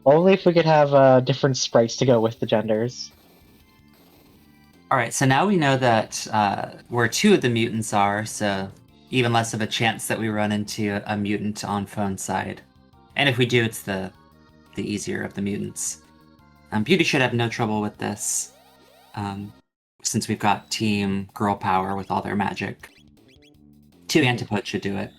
Only if we could have different sprites to go with the genders. Alright, so now we know that where two of the mutants are, so even less of a chance that we run into a mutant on phone side. And if we do, it's the easier of the mutants. Beauty should have no trouble with this, since we've got Team Girl Power with all their magic. 2 Antipodes should do it.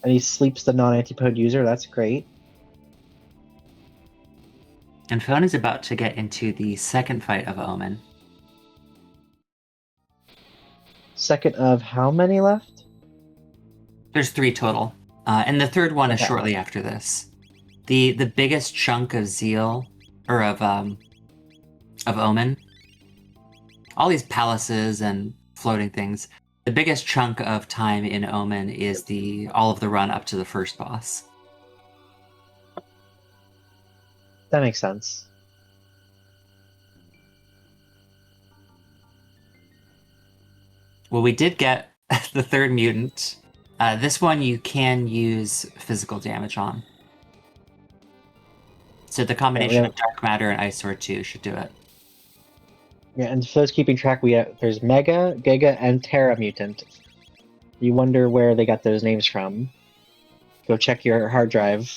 And he sleeps the non-antipode user. That's great. And Phone is about to get into the second fight of Omen. Second of how many left? There's 3 total. And the third one is Okay. shortly after this. The biggest chunk of Zeal, or of Omen, all these palaces and floating things, the biggest chunk of time in Omen is all of the run up to the first boss. That makes sense. Well, we did get the third mutant. This one you can use physical damage on. So the combination of Dark Matter and Ice Sword 2 should do it. Yeah, and for those keeping track, there's Mega, Giga, and Terra Mutant. You wonder where they got those names from. Go check your hard drive.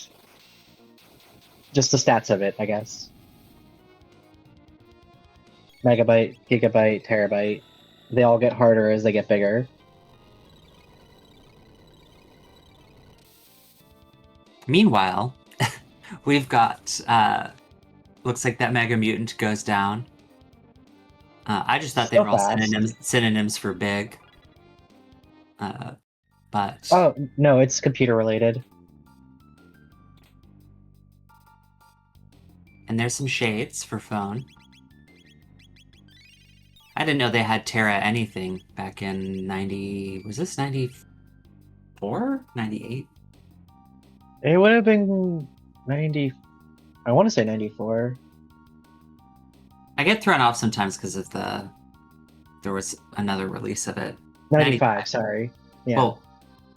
Just the stats of it, I guess. Megabyte, Gigabyte, Terabyte. They all get harder as they get bigger. Meanwhile, we've got, looks like that Mega Mutant goes down. I just thought they were all synonyms for big. But... Oh, no, it's computer related. And there's some shades for phone. I didn't know they had Terra anything back in 90... Was this 94? 98? It would have been 90... I want to say 94. I get thrown off sometimes because of there was another release of it. 95, sorry. Yeah. Well,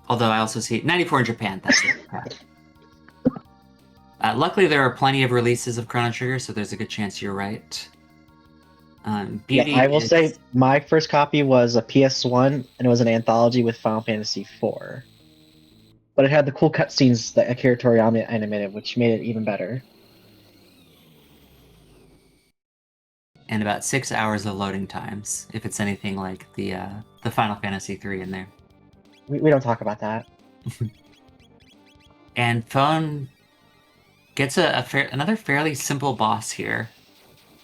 although I also see 94 in Japan. That's it. Luckily, there are plenty of releases of Chrono Trigger, so there's a good chance you're right. Beauty. Yeah, I will say my first copy was a PS1, and it was an anthology with Final Fantasy IV. But it had the cool cutscenes that Akira Toriyama animated, which made it even better. And about 6 hours of loading times, if it's anything like the Final Fantasy III in there. We don't talk about that. And Phone gets another fairly simple boss here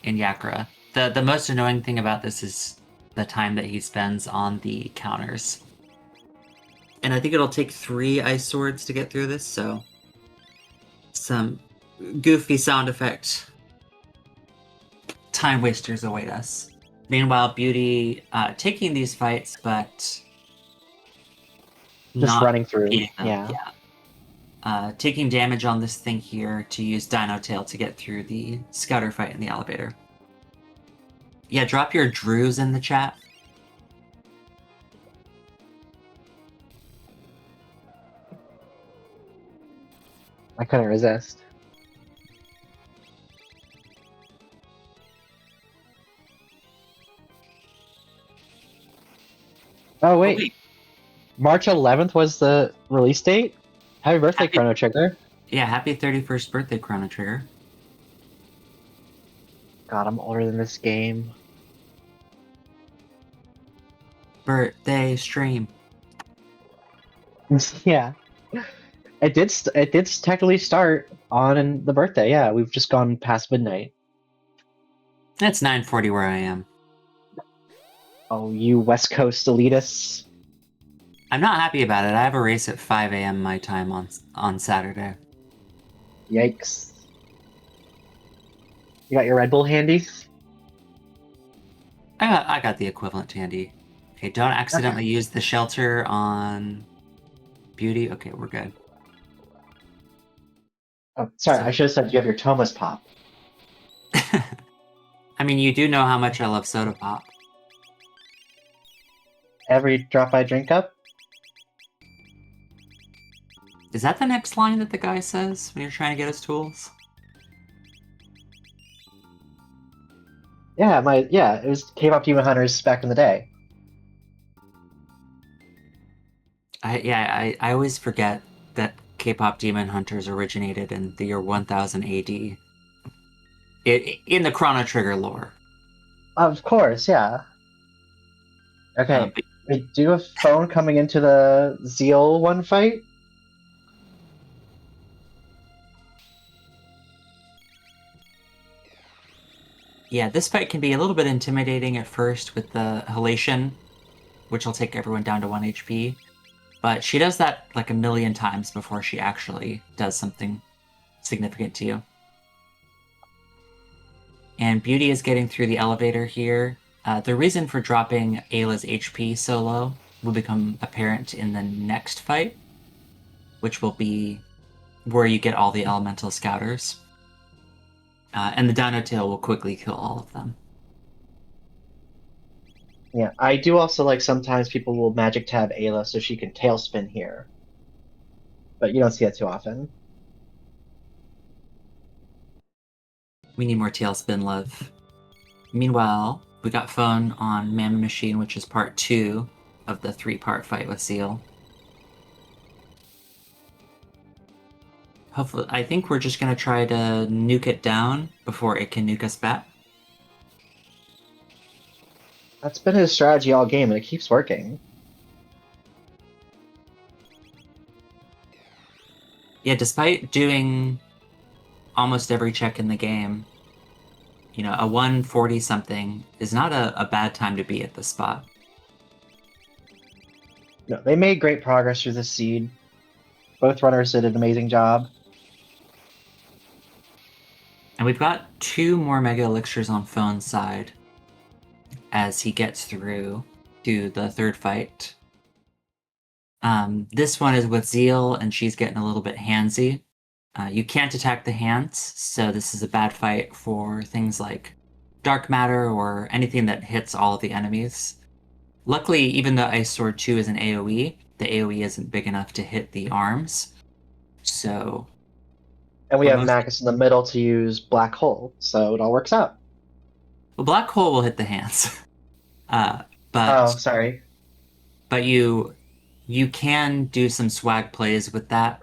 in Yakra. The most annoying thing about this is the time that he spends on the counters. And I think it'll take 3 Ice Swords to get through this, so some goofy sound effect time wasters await us. Meanwhile, Beauty taking these fights, but Just not running through. beating them. Yeah. Taking damage on this thing here to use Dino Tail to get through the Scouter fight in the elevator. Yeah, drop your Drews in the chat. I couldn't resist. Oh, wait. March 11th was the release date? Happy birthday, Chrono Trigger. Yeah, happy 31st birthday, Chrono Trigger. God, I'm older than this game. Birthday stream. Yeah. It did technically start on the birthday, yeah. We've just gone past midnight. It's 9:40 where I am. Oh, you West Coast elitists. I'm not happy about it. I have a race at 5 a.m. my time on Saturday. Yikes. You got your Red Bull handy? I got the equivalent handy. Okay, don't accidentally use the shelter on Beauty. Okay, we're good. Oh, sorry, I should have said you have your Thomas Pop. I mean, you do know how much I love soda pop. Every drop I drink up? Is that the next line that the guy says when you're trying to get his tools? Yeah, it was K-pop Demon Hunters back in the day. I always forget that K-pop Demon Hunters originated in the year 1000 AD. In the Chrono Trigger lore. Of course, yeah. Okay, But we do a phone coming into the Zeal one fight. yeah, this fight can be a little bit intimidating at first with the halation, which will take everyone down to 1 HP. But she does that like a million times before she actually does something significant to you. And Beauty is getting through the elevator here. The reason for dropping Ayla's HP so low will become apparent in the next fight, which will be where you get all the elemental scouters. And the Dino Tail will quickly kill all of them. Yeah, I do also like sometimes people will magic tab Ayla so she can tailspin here, but you don't see that too often. We need more Tailspin love. Meanwhile, we got Phone on Mammoth Machine, which is part 2 of the 3-part fight with Seal. Hopefully, I think we're just going to try to nuke it down before it can nuke us back. That's been his strategy all game, and it keeps working. Yeah, despite doing almost every check in the game, a 140 something is not a bad time to be at this spot. No, they made great progress through this seed. Both runners did an amazing job. And we've got 2 more Mega Elixirs on Phone's side as he gets through to the 3rd fight. This one is with Zeal, and she's getting a little bit handsy. You can't attack the hands, so this is a bad fight for things like Dark Matter or anything that hits all of the enemies. Luckily, even though Ice Sword 2 is an AoE, the AoE isn't big enough to hit the arms. So. And we have Magus in the middle to use Black Hole, so it all works out. Well, Black Hole will hit the hands. But oh, sorry. But you can do some swag plays with that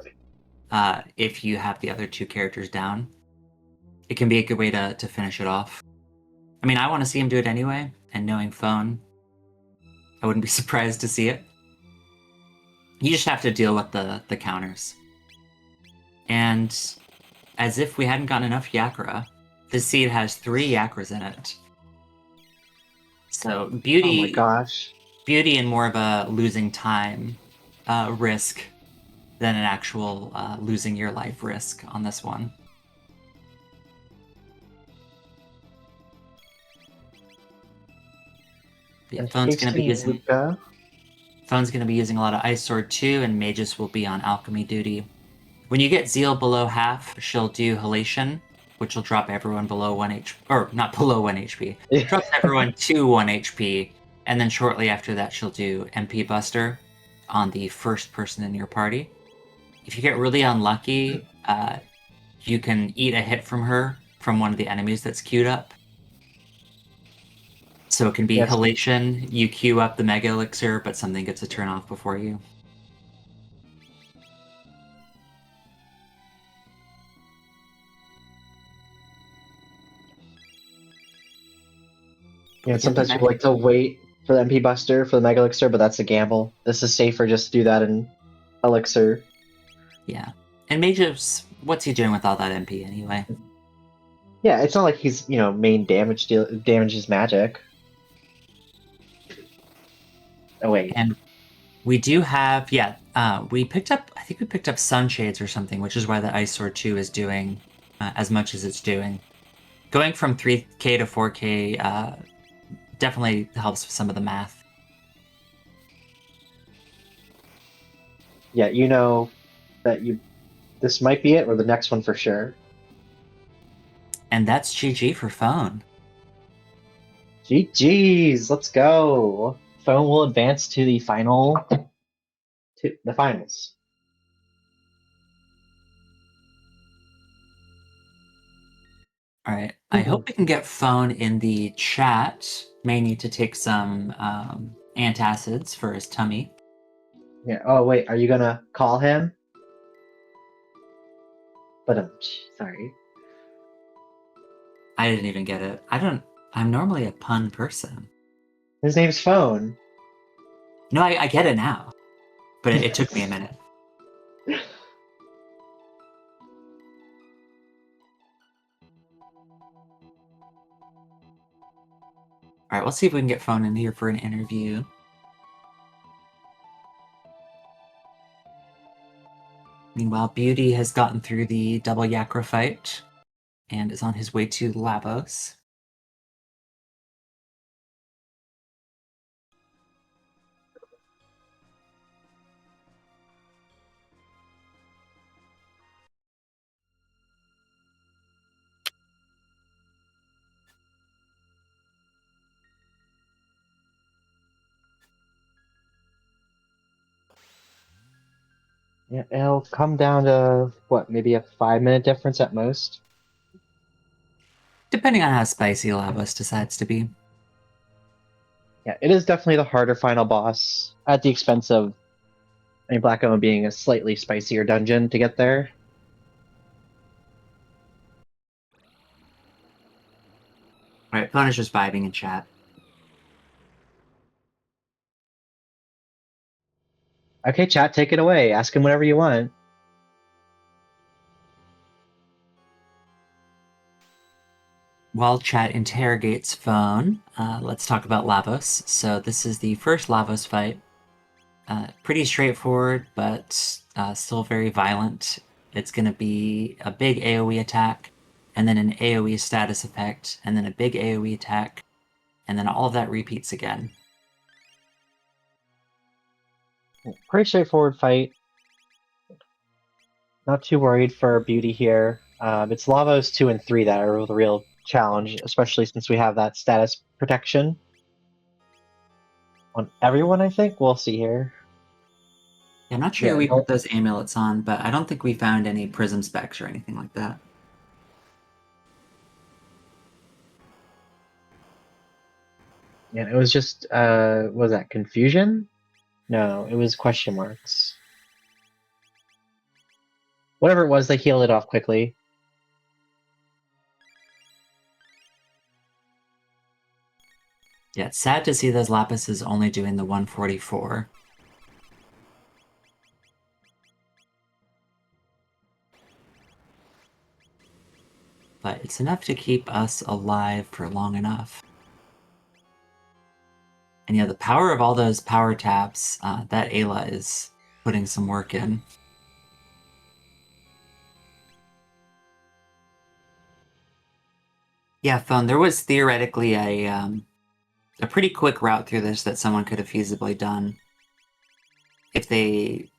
if you have the other 2 characters down. It can be a good way to finish it off. I mean, I want to see him do it anyway, and knowing Phone, I wouldn't be surprised to see it. You just have to deal with the counters. And as if we hadn't gotten enough Yakra, this seed has 3 Yakras in it. So Beauty, oh my gosh. Beauty in more of a losing time risk than an actual losing your life risk on this one. Yeah, Phone's going to be using a lot of Ice Sword 2, and Magus will be on Alchemy duty. When you get Zeal below half, she'll do Halation, which will drop everyone below 1 HP. Or, not below 1 HP. Drops everyone to 1 HP, and then shortly after that she'll do MP Buster on the first person in your party. If you get really unlucky, you can eat a hit from her from one of the enemies that's queued up. So it can be Halation, you queue up the Mega Elixir, but something gets a turn off before you. Yeah, sometimes people like to wait for the MP Buster for the Mega Elixir, but that's a gamble. This is safer just to do that in Elixir. Yeah. And Magus, what's he doing with all that MP anyway? Yeah, it's not like he's, main damages magic. Oh, wait. And we do have, I think we picked up Sunshades or something, which is why the Ice Sword 2 is doing as much as it's doing. Going from 3k to 4k definitely helps with some of the math. Yeah, you know that this might be it, or the next one for sure. And that's GG for Phone. GG's, let's go. Phone will advance to the finals. All right. I hope we can get Phone in the chat. May need to take some antacids for his tummy. Yeah. Oh wait, are you gonna call him? But sorry. I didn't even get it. I'm normally a pun person. His name's Phone. No, I get it now. But it took me a minute. All right, let's see if we can get Phone in here for an interview. Meanwhile, Beauty has gotten through the double Yakra fight and is on his way to Lavos. Yeah, it'll come down to what, maybe a 5-minute difference at most. Depending on how spicy Lavos decides to be. Yeah, it is definitely the harder final boss at the expense of Black Omen being a slightly spicier dungeon to get there. All right, Phone is just vibing in chat. Okay, chat, take it away. Ask him whatever you want. While chat interrogates Phone, let's talk about Lavos. So this is the first Lavos fight. Pretty straightforward, but still very violent. It's going to be a big AoE attack, and then an AoE status effect, and then a big AoE attack, and then all of that repeats again. Pretty straightforward fight. Not too worried for Beauty here. It's Lavos 2 and 3 that are the real challenge, especially since we have that status protection on everyone, I think. We'll see here. Yeah, I'm not sure we put those amulets on, but I don't think we found any prism specs or anything like that. Yeah, it was just, was that confusion? No, it was question marks. Whatever it was, they healed it off quickly. Yeah, it's sad to see those Lapises only doing the 144. But it's enough to keep us alive for long enough. And yeah, the power of all those power taps, that Ayla is putting some work in. Yeah, Phone, there was theoretically a pretty quick route through this that someone could have feasibly done if they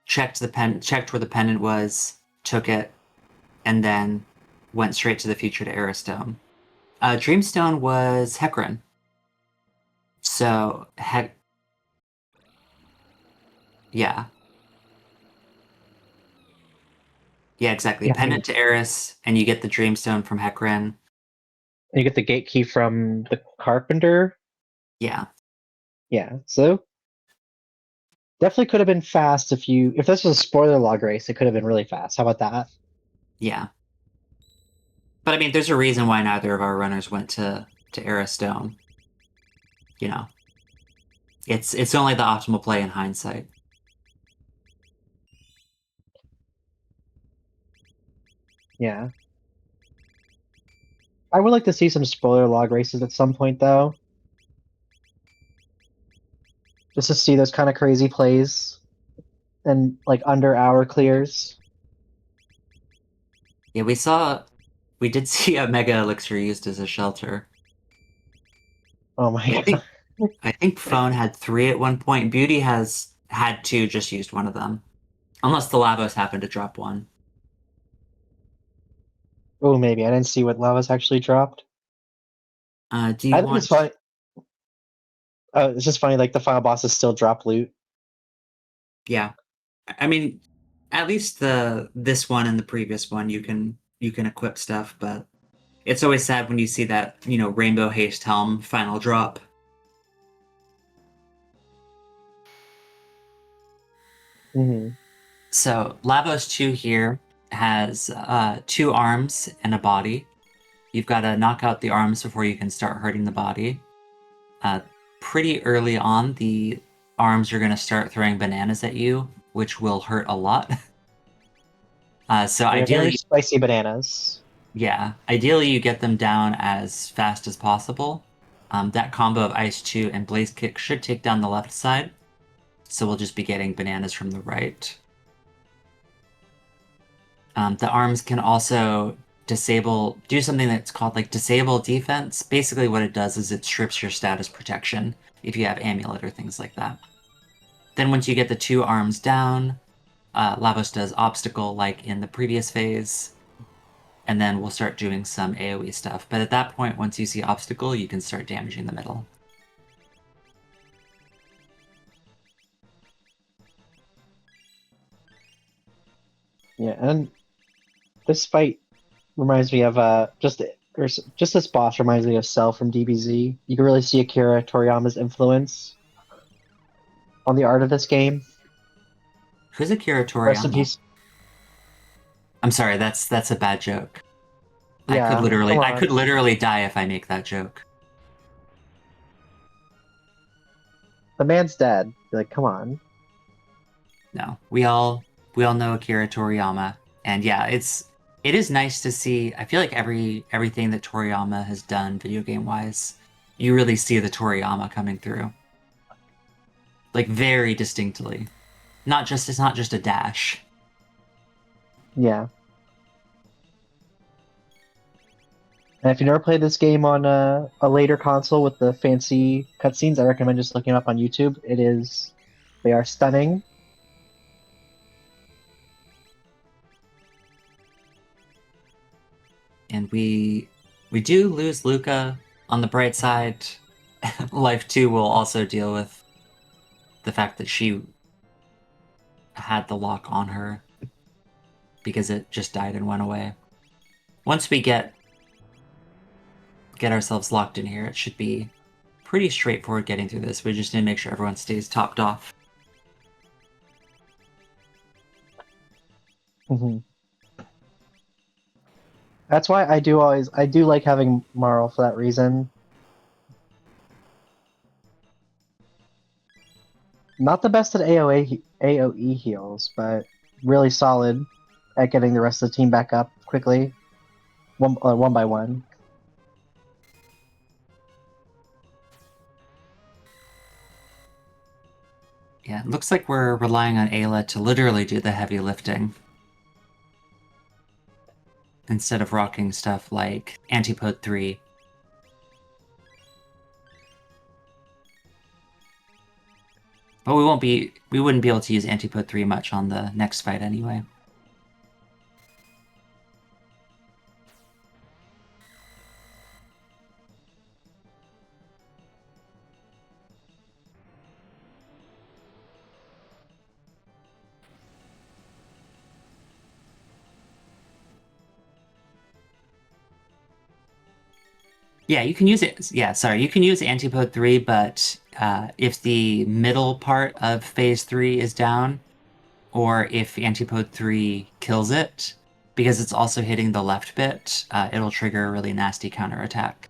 checked where the pendant was, took it, and then went straight to the future to Aristone. Dreamstone was Hecarim. So, yeah. Yeah, exactly. Yeah, Pendant to Eris, and you get the Dreamstone from Hecarim. you get the gate key from the Carpenter. Yeah. Yeah, so definitely could have been fast if this was a spoiler log race, it could have been really fast. How about that? Yeah. But I mean, there's a reason why neither of our runners went to Aristone. You know, it's only the optimal play in hindsight. Yeah. I would like to see some spoiler log races at some point, though. Just to see those kind of crazy plays and like under hour clears. Yeah, we did see a Mega Elixir used as a shelter. Oh my god. I think Phone had 3 at one point. Beauty has had 2, just used one of them. Unless the Lavos happened to drop one. Oh, maybe. I didn't see what Lava's actually dropped. Do you I think want... it's funny. Oh, it's just funny, like the final bosses still drop loot. Yeah. I mean, at least this one and the previous one, you can you can equip stuff, but it's always sad when you see that, Rainbow Haste Helm final drop. Mm-hmm. So Lavos 2 here has 2 arms and a body. You've got to knock out the arms before you can start hurting the body. Pretty early on, the arms are going to start throwing bananas at you, which will hurt a lot. So They're very ideally, spicy bananas. ideally you get them down as fast as possible. That combo of Ice 2 and Blaze Kick should take down the left side, so we'll just be getting bananas from the right. The arms can also do something that's called like disable defense. Basically what it does is it strips your status protection if you have amulet or things like that. Then once you get the 2 arms down, Lavos does obstacle like in the previous phase, and then we'll start doing some AoE stuff. But at that point, once you see obstacle, you can start damaging the middle. Yeah, and this fight reminds me of just this boss reminds me of Cell from DBZ. You can really see Akira Toriyama's influence on the art of this game. Who's Akira Rest in Toriyama? peace. I'm sorry, that's a bad joke. I could Yeah, come on. literally die if I make that joke. The man's dead. You're like, come on. No, we all know Akira Toriyama, and yeah, it is nice to see. I feel like everything that Toriyama has done video game wise, you really see the Toriyama coming through, like very distinctly. It's not just a dash. Yeah. And if you never played this game on a later console with the fancy cutscenes, I recommend just looking it up on YouTube. They are stunning. And we do lose Luca. On the bright side, Life 2 will also deal with the fact that she had the lock on her because it just died and went away. Once we get ourselves locked in here, it should be pretty straightforward getting through this. We just need to make sure everyone stays topped off. Mm-hmm. That's why I do like having Marl for that reason. Not the best at AoE heals, but really solid at getting the rest of the team back up quickly, one by one. Yeah, it looks like we're relying on Ayla to literally do the heavy lifting instead of rocking stuff like Antipode 3. But we wouldn't be able to use Antipode 3 much on the next fight anyway. Yeah, you can use it. Yeah, sorry, you can use Antipode 3, but if the middle part of Phase 3 is down, or if Antipode 3 kills it, because it's also hitting the left bit, it'll trigger a really nasty counterattack.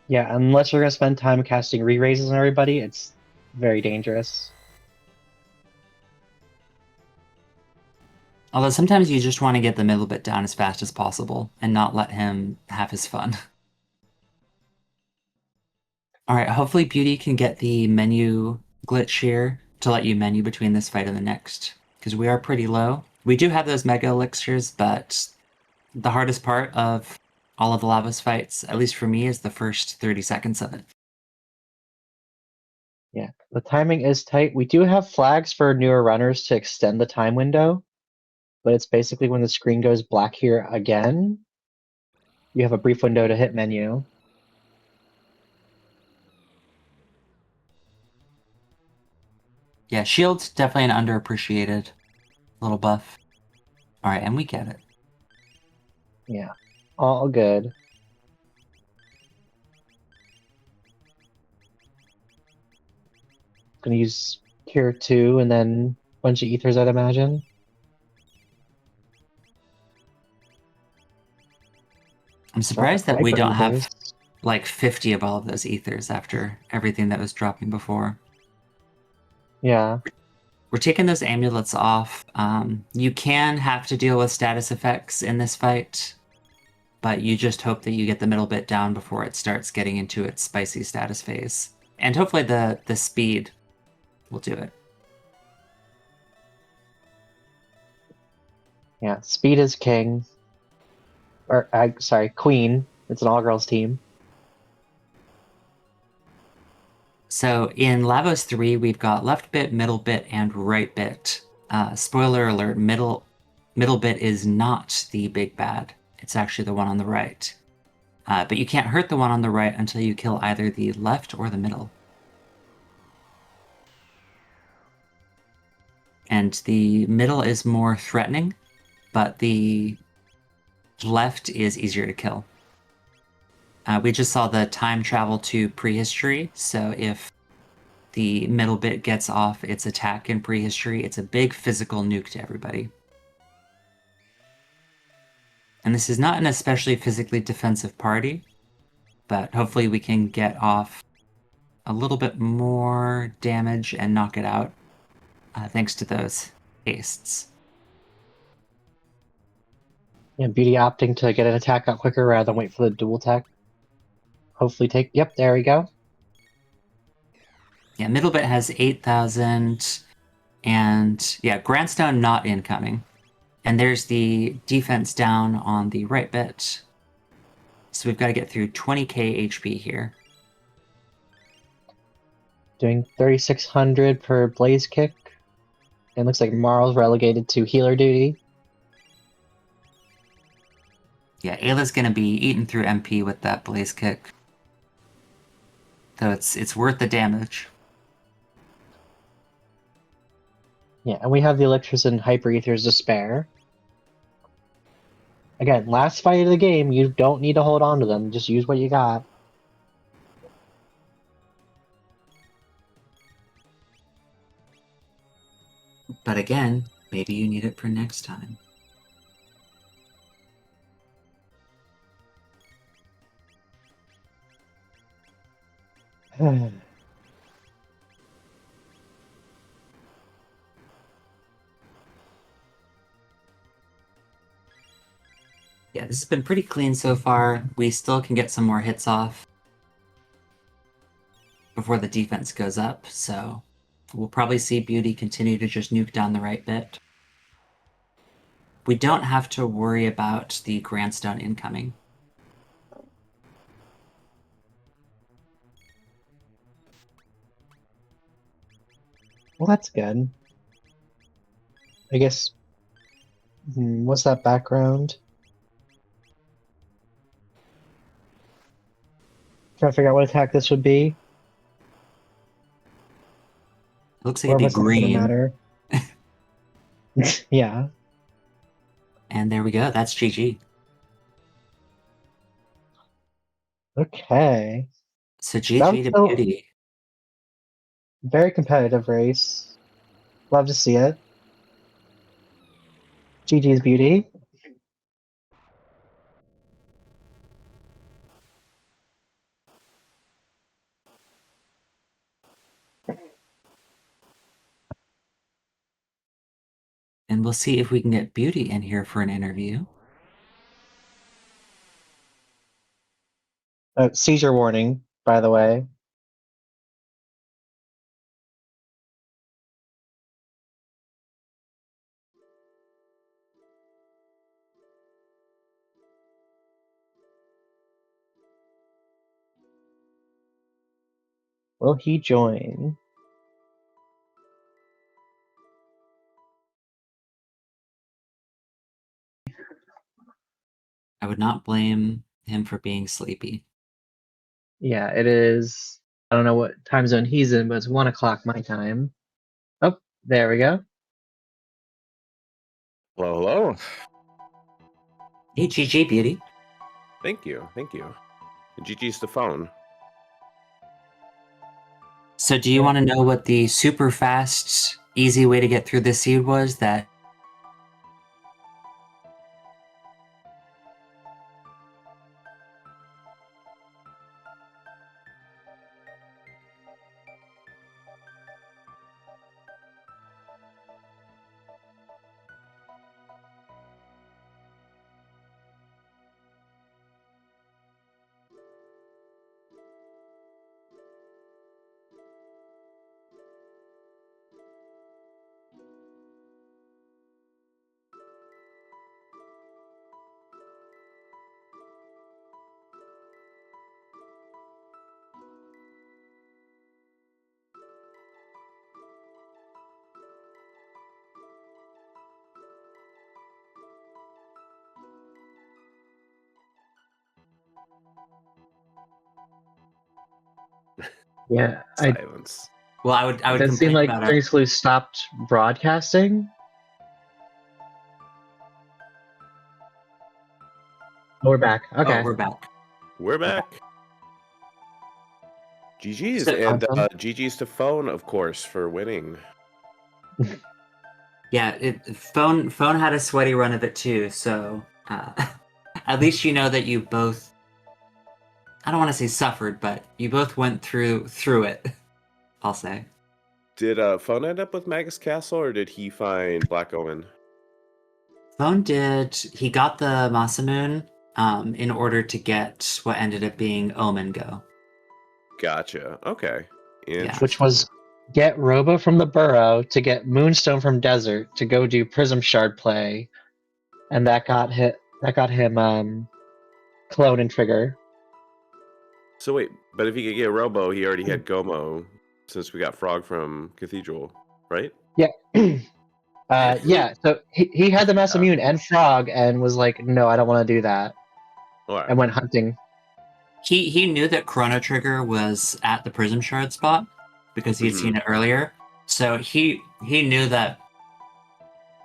Yeah, unless you're gonna spend time casting re-raises on everybody, it's very dangerous. Although sometimes you just want to get the middle bit down as fast as possible and not let him have his fun. Alright, hopefully Beauty can get the menu glitch here to let you menu between this fight and the next, because we are pretty low. We do have those mega elixirs, but the hardest part of all of the Lavos fights, at least for me, is the first 30 seconds of it. Yeah, the timing is tight. We do have flags for newer runners to extend the time window, but it's basically when the screen goes black here again, you have a brief window to hit menu. Yeah, Shield's definitely an underappreciated little buff. All right, and we get it. Yeah, all good. Gonna use Cure 2 and then a bunch of ethers, I'd imagine. I'm surprised that we Hyper don't ethers. have like 50 of all of those ethers after everything that was dropping before. Yeah. We're taking those amulets off. You can have to deal with status effects in this fight, but you just hope that you get the middle bit down before it starts getting into its spicy status phase. And hopefully the speed will do it. Yeah, speed is king. Or, sorry, queen. It's an all-girls team. So in Lavos 3, we've got left bit, middle bit, and right bit. Spoiler alert, middle bit is not the big bad. It's actually the one on the right. But you can't hurt the one on the right until you kill either the left or the middle. And the middle is more threatening, but the left is easier to kill. We just saw the time travel to prehistory, so if the middle bit gets off its attack in prehistory, it's a big physical nuke to everybody. And this is not an especially physically defensive party, but hopefully we can get off a little bit more damage and knock it out thanks to those hastes. Yeah, Beauty opting to get an attack out quicker rather than wait for the dual attack. Hopefully take... Yep, there we go. Yeah, middle bit has 8,000, and yeah, Grandstone not incoming. And there's the defense down on the right bit. So we've got to get through 20k HP here. Doing 3,600 per Blaze Kick. And looks like Marl's relegated to healer duty. Yeah, Ayla's going to be eaten through MP with that Blaze Kick. So it's worth the damage. Yeah, and we have the Elixirs and Hyper Ethers to spare. Again, last fight of the game, you don't need to hold on to them. Just use what you got. But again, maybe you need it for next time. Yeah, this has been pretty clean so far. We still can get some more hits off before the defense goes up, so we'll probably see Beauty continue to just nuke down the right bit. We don't have to worry about the Grandstone incoming. Well, that's good. I guess... what's that background? Trying to figure out what attack this would be. It looks like Or it'd be what's not gonna green. matter. Yeah. And there we go. That's GG. Okay. So That GG was to so Beauty. very competitive race. Love to see it. GG's Beauty. And we'll see if we can get Beauty in here for an interview. Seizure warning, by the way. Will he join? I would not blame him for being sleepy. Yeah, it is. I don't know what time zone he's in, but it's 1 o'clock my time. Oh, there we go. Hello, hello. Hey, GG, Beauty. Thank you. And GG's the phone. So do you want to know what the super fast, easy way to get through this seed was? That Yeah, Silence. well, I would it seemed complain like about Drinks Blue stopped broadcasting. Oh, we're back. Okay. Oh, we're back. We're back. GG's So- and Awesome. GG's to phone, of course, for winning. Yeah, phone had a sweaty run of it too. So at least you know that you both. I don't want to say suffered, but you both went through it. I'll say. Did phone end up with Magus Castle, or did he find Black Omen? Phone did. He got the Masamune in order to get what ended up being Omen Go. Gotcha. Okay. Interesting. Which was get Robo from the Burrow to get Moonstone from Desert to go do Prism Shard play, and that got him Clone and Trigger. So wait, but if he could get Robo, he already had Gomo, since we got Frog from Cathedral, right? Yeah. Yeah, so he had the Masamune and Frog and was like, no, I don't want to do that. All right. And went hunting. He knew that Chrono Trigger was at the Prism Shard spot because he'd seen it earlier. So he knew that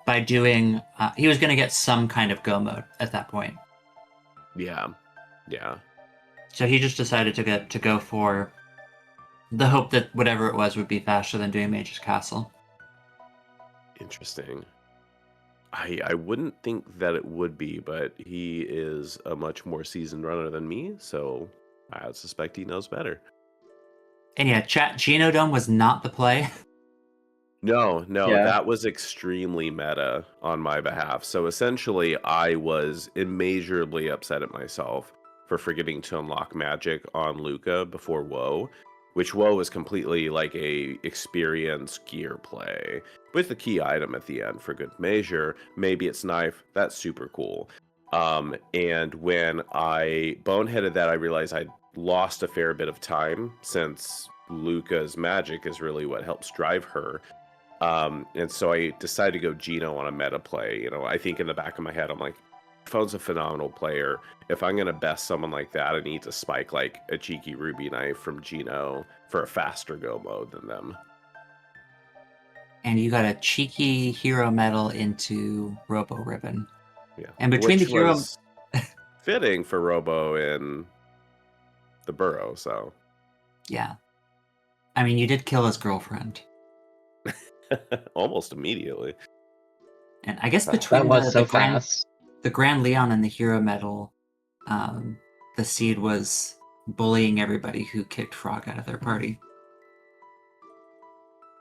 by doing he was going to get some kind of go mode at that point. Yeah. So he just decided to go for the hope that whatever it was would be faster than doing Mage's Castle. Interesting. I wouldn't think that it would be, but he is a much more seasoned runner than me, so I would suspect he knows better. And yeah, chat Genodome was not the play. No, Yeah. that was extremely meta on my behalf. So essentially, I was immeasurably upset at myself for forgetting to unlock magic on Luca before Woe, which Woe was completely like a experience gear play with the key item at the end for good measure. Maybe it's knife. That's super cool. And when I boneheaded that, I realized I'd lost a fair bit of time since Luca's magic is really what helps drive her. And so I decided to go Gino on a meta play. You know, I think in the back of my head, I'm like, Phone's a phenomenal player. If I'm going to best someone like that, I need to spike like a cheeky ruby knife from Gino for a faster go mode than them. And you got a cheeky hero medal into Robo Ribbon. Yeah. And between Which the hero was fitting for Robo in the Burrow, so. Yeah. I mean, you did kill his girlfriend. Almost immediately. And I guess That between was so Grand, fast. the Grand Leon and the hero medal, the seed was bullying everybody who kicked Frog out of their party.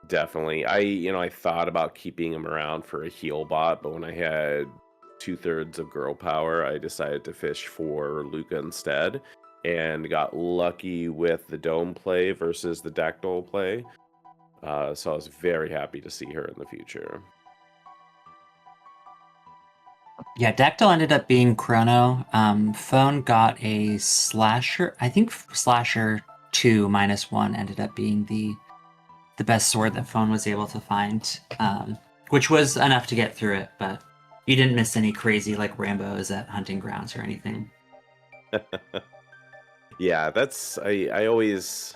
Definitely. I thought about keeping him around for a heal bot, but when I had 2/3 of girl power, I decided to fish for Luca instead and got lucky with the dome play versus the dactyl play. So I was very happy to see her in the future. Yeah, Dactyl ended up being Chrono. Phone got a Slasher. I think Slasher 2 -1 ended up being the best sword that Phone was able to find, which was enough to get through it, but you didn't miss any crazy like Rambos at hunting grounds or anything. Yeah, I always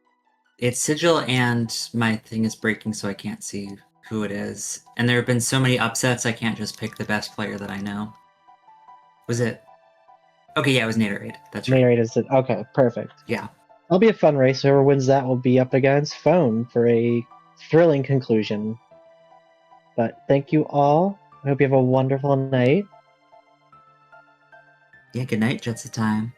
It's Sigil, and my thing is breaking, so I can't see who it is. And there have been so many upsets, I can't just pick the best player that I know. Was it? Okay, yeah, it was Naderade. That's right. Narrate is it. Okay, perfect. Yeah. That'll be a fun race. Whoever wins that will be up against Phone for a thrilling conclusion. But thank you all. I hope you have a wonderful night. Yeah, good night, Jets of Time.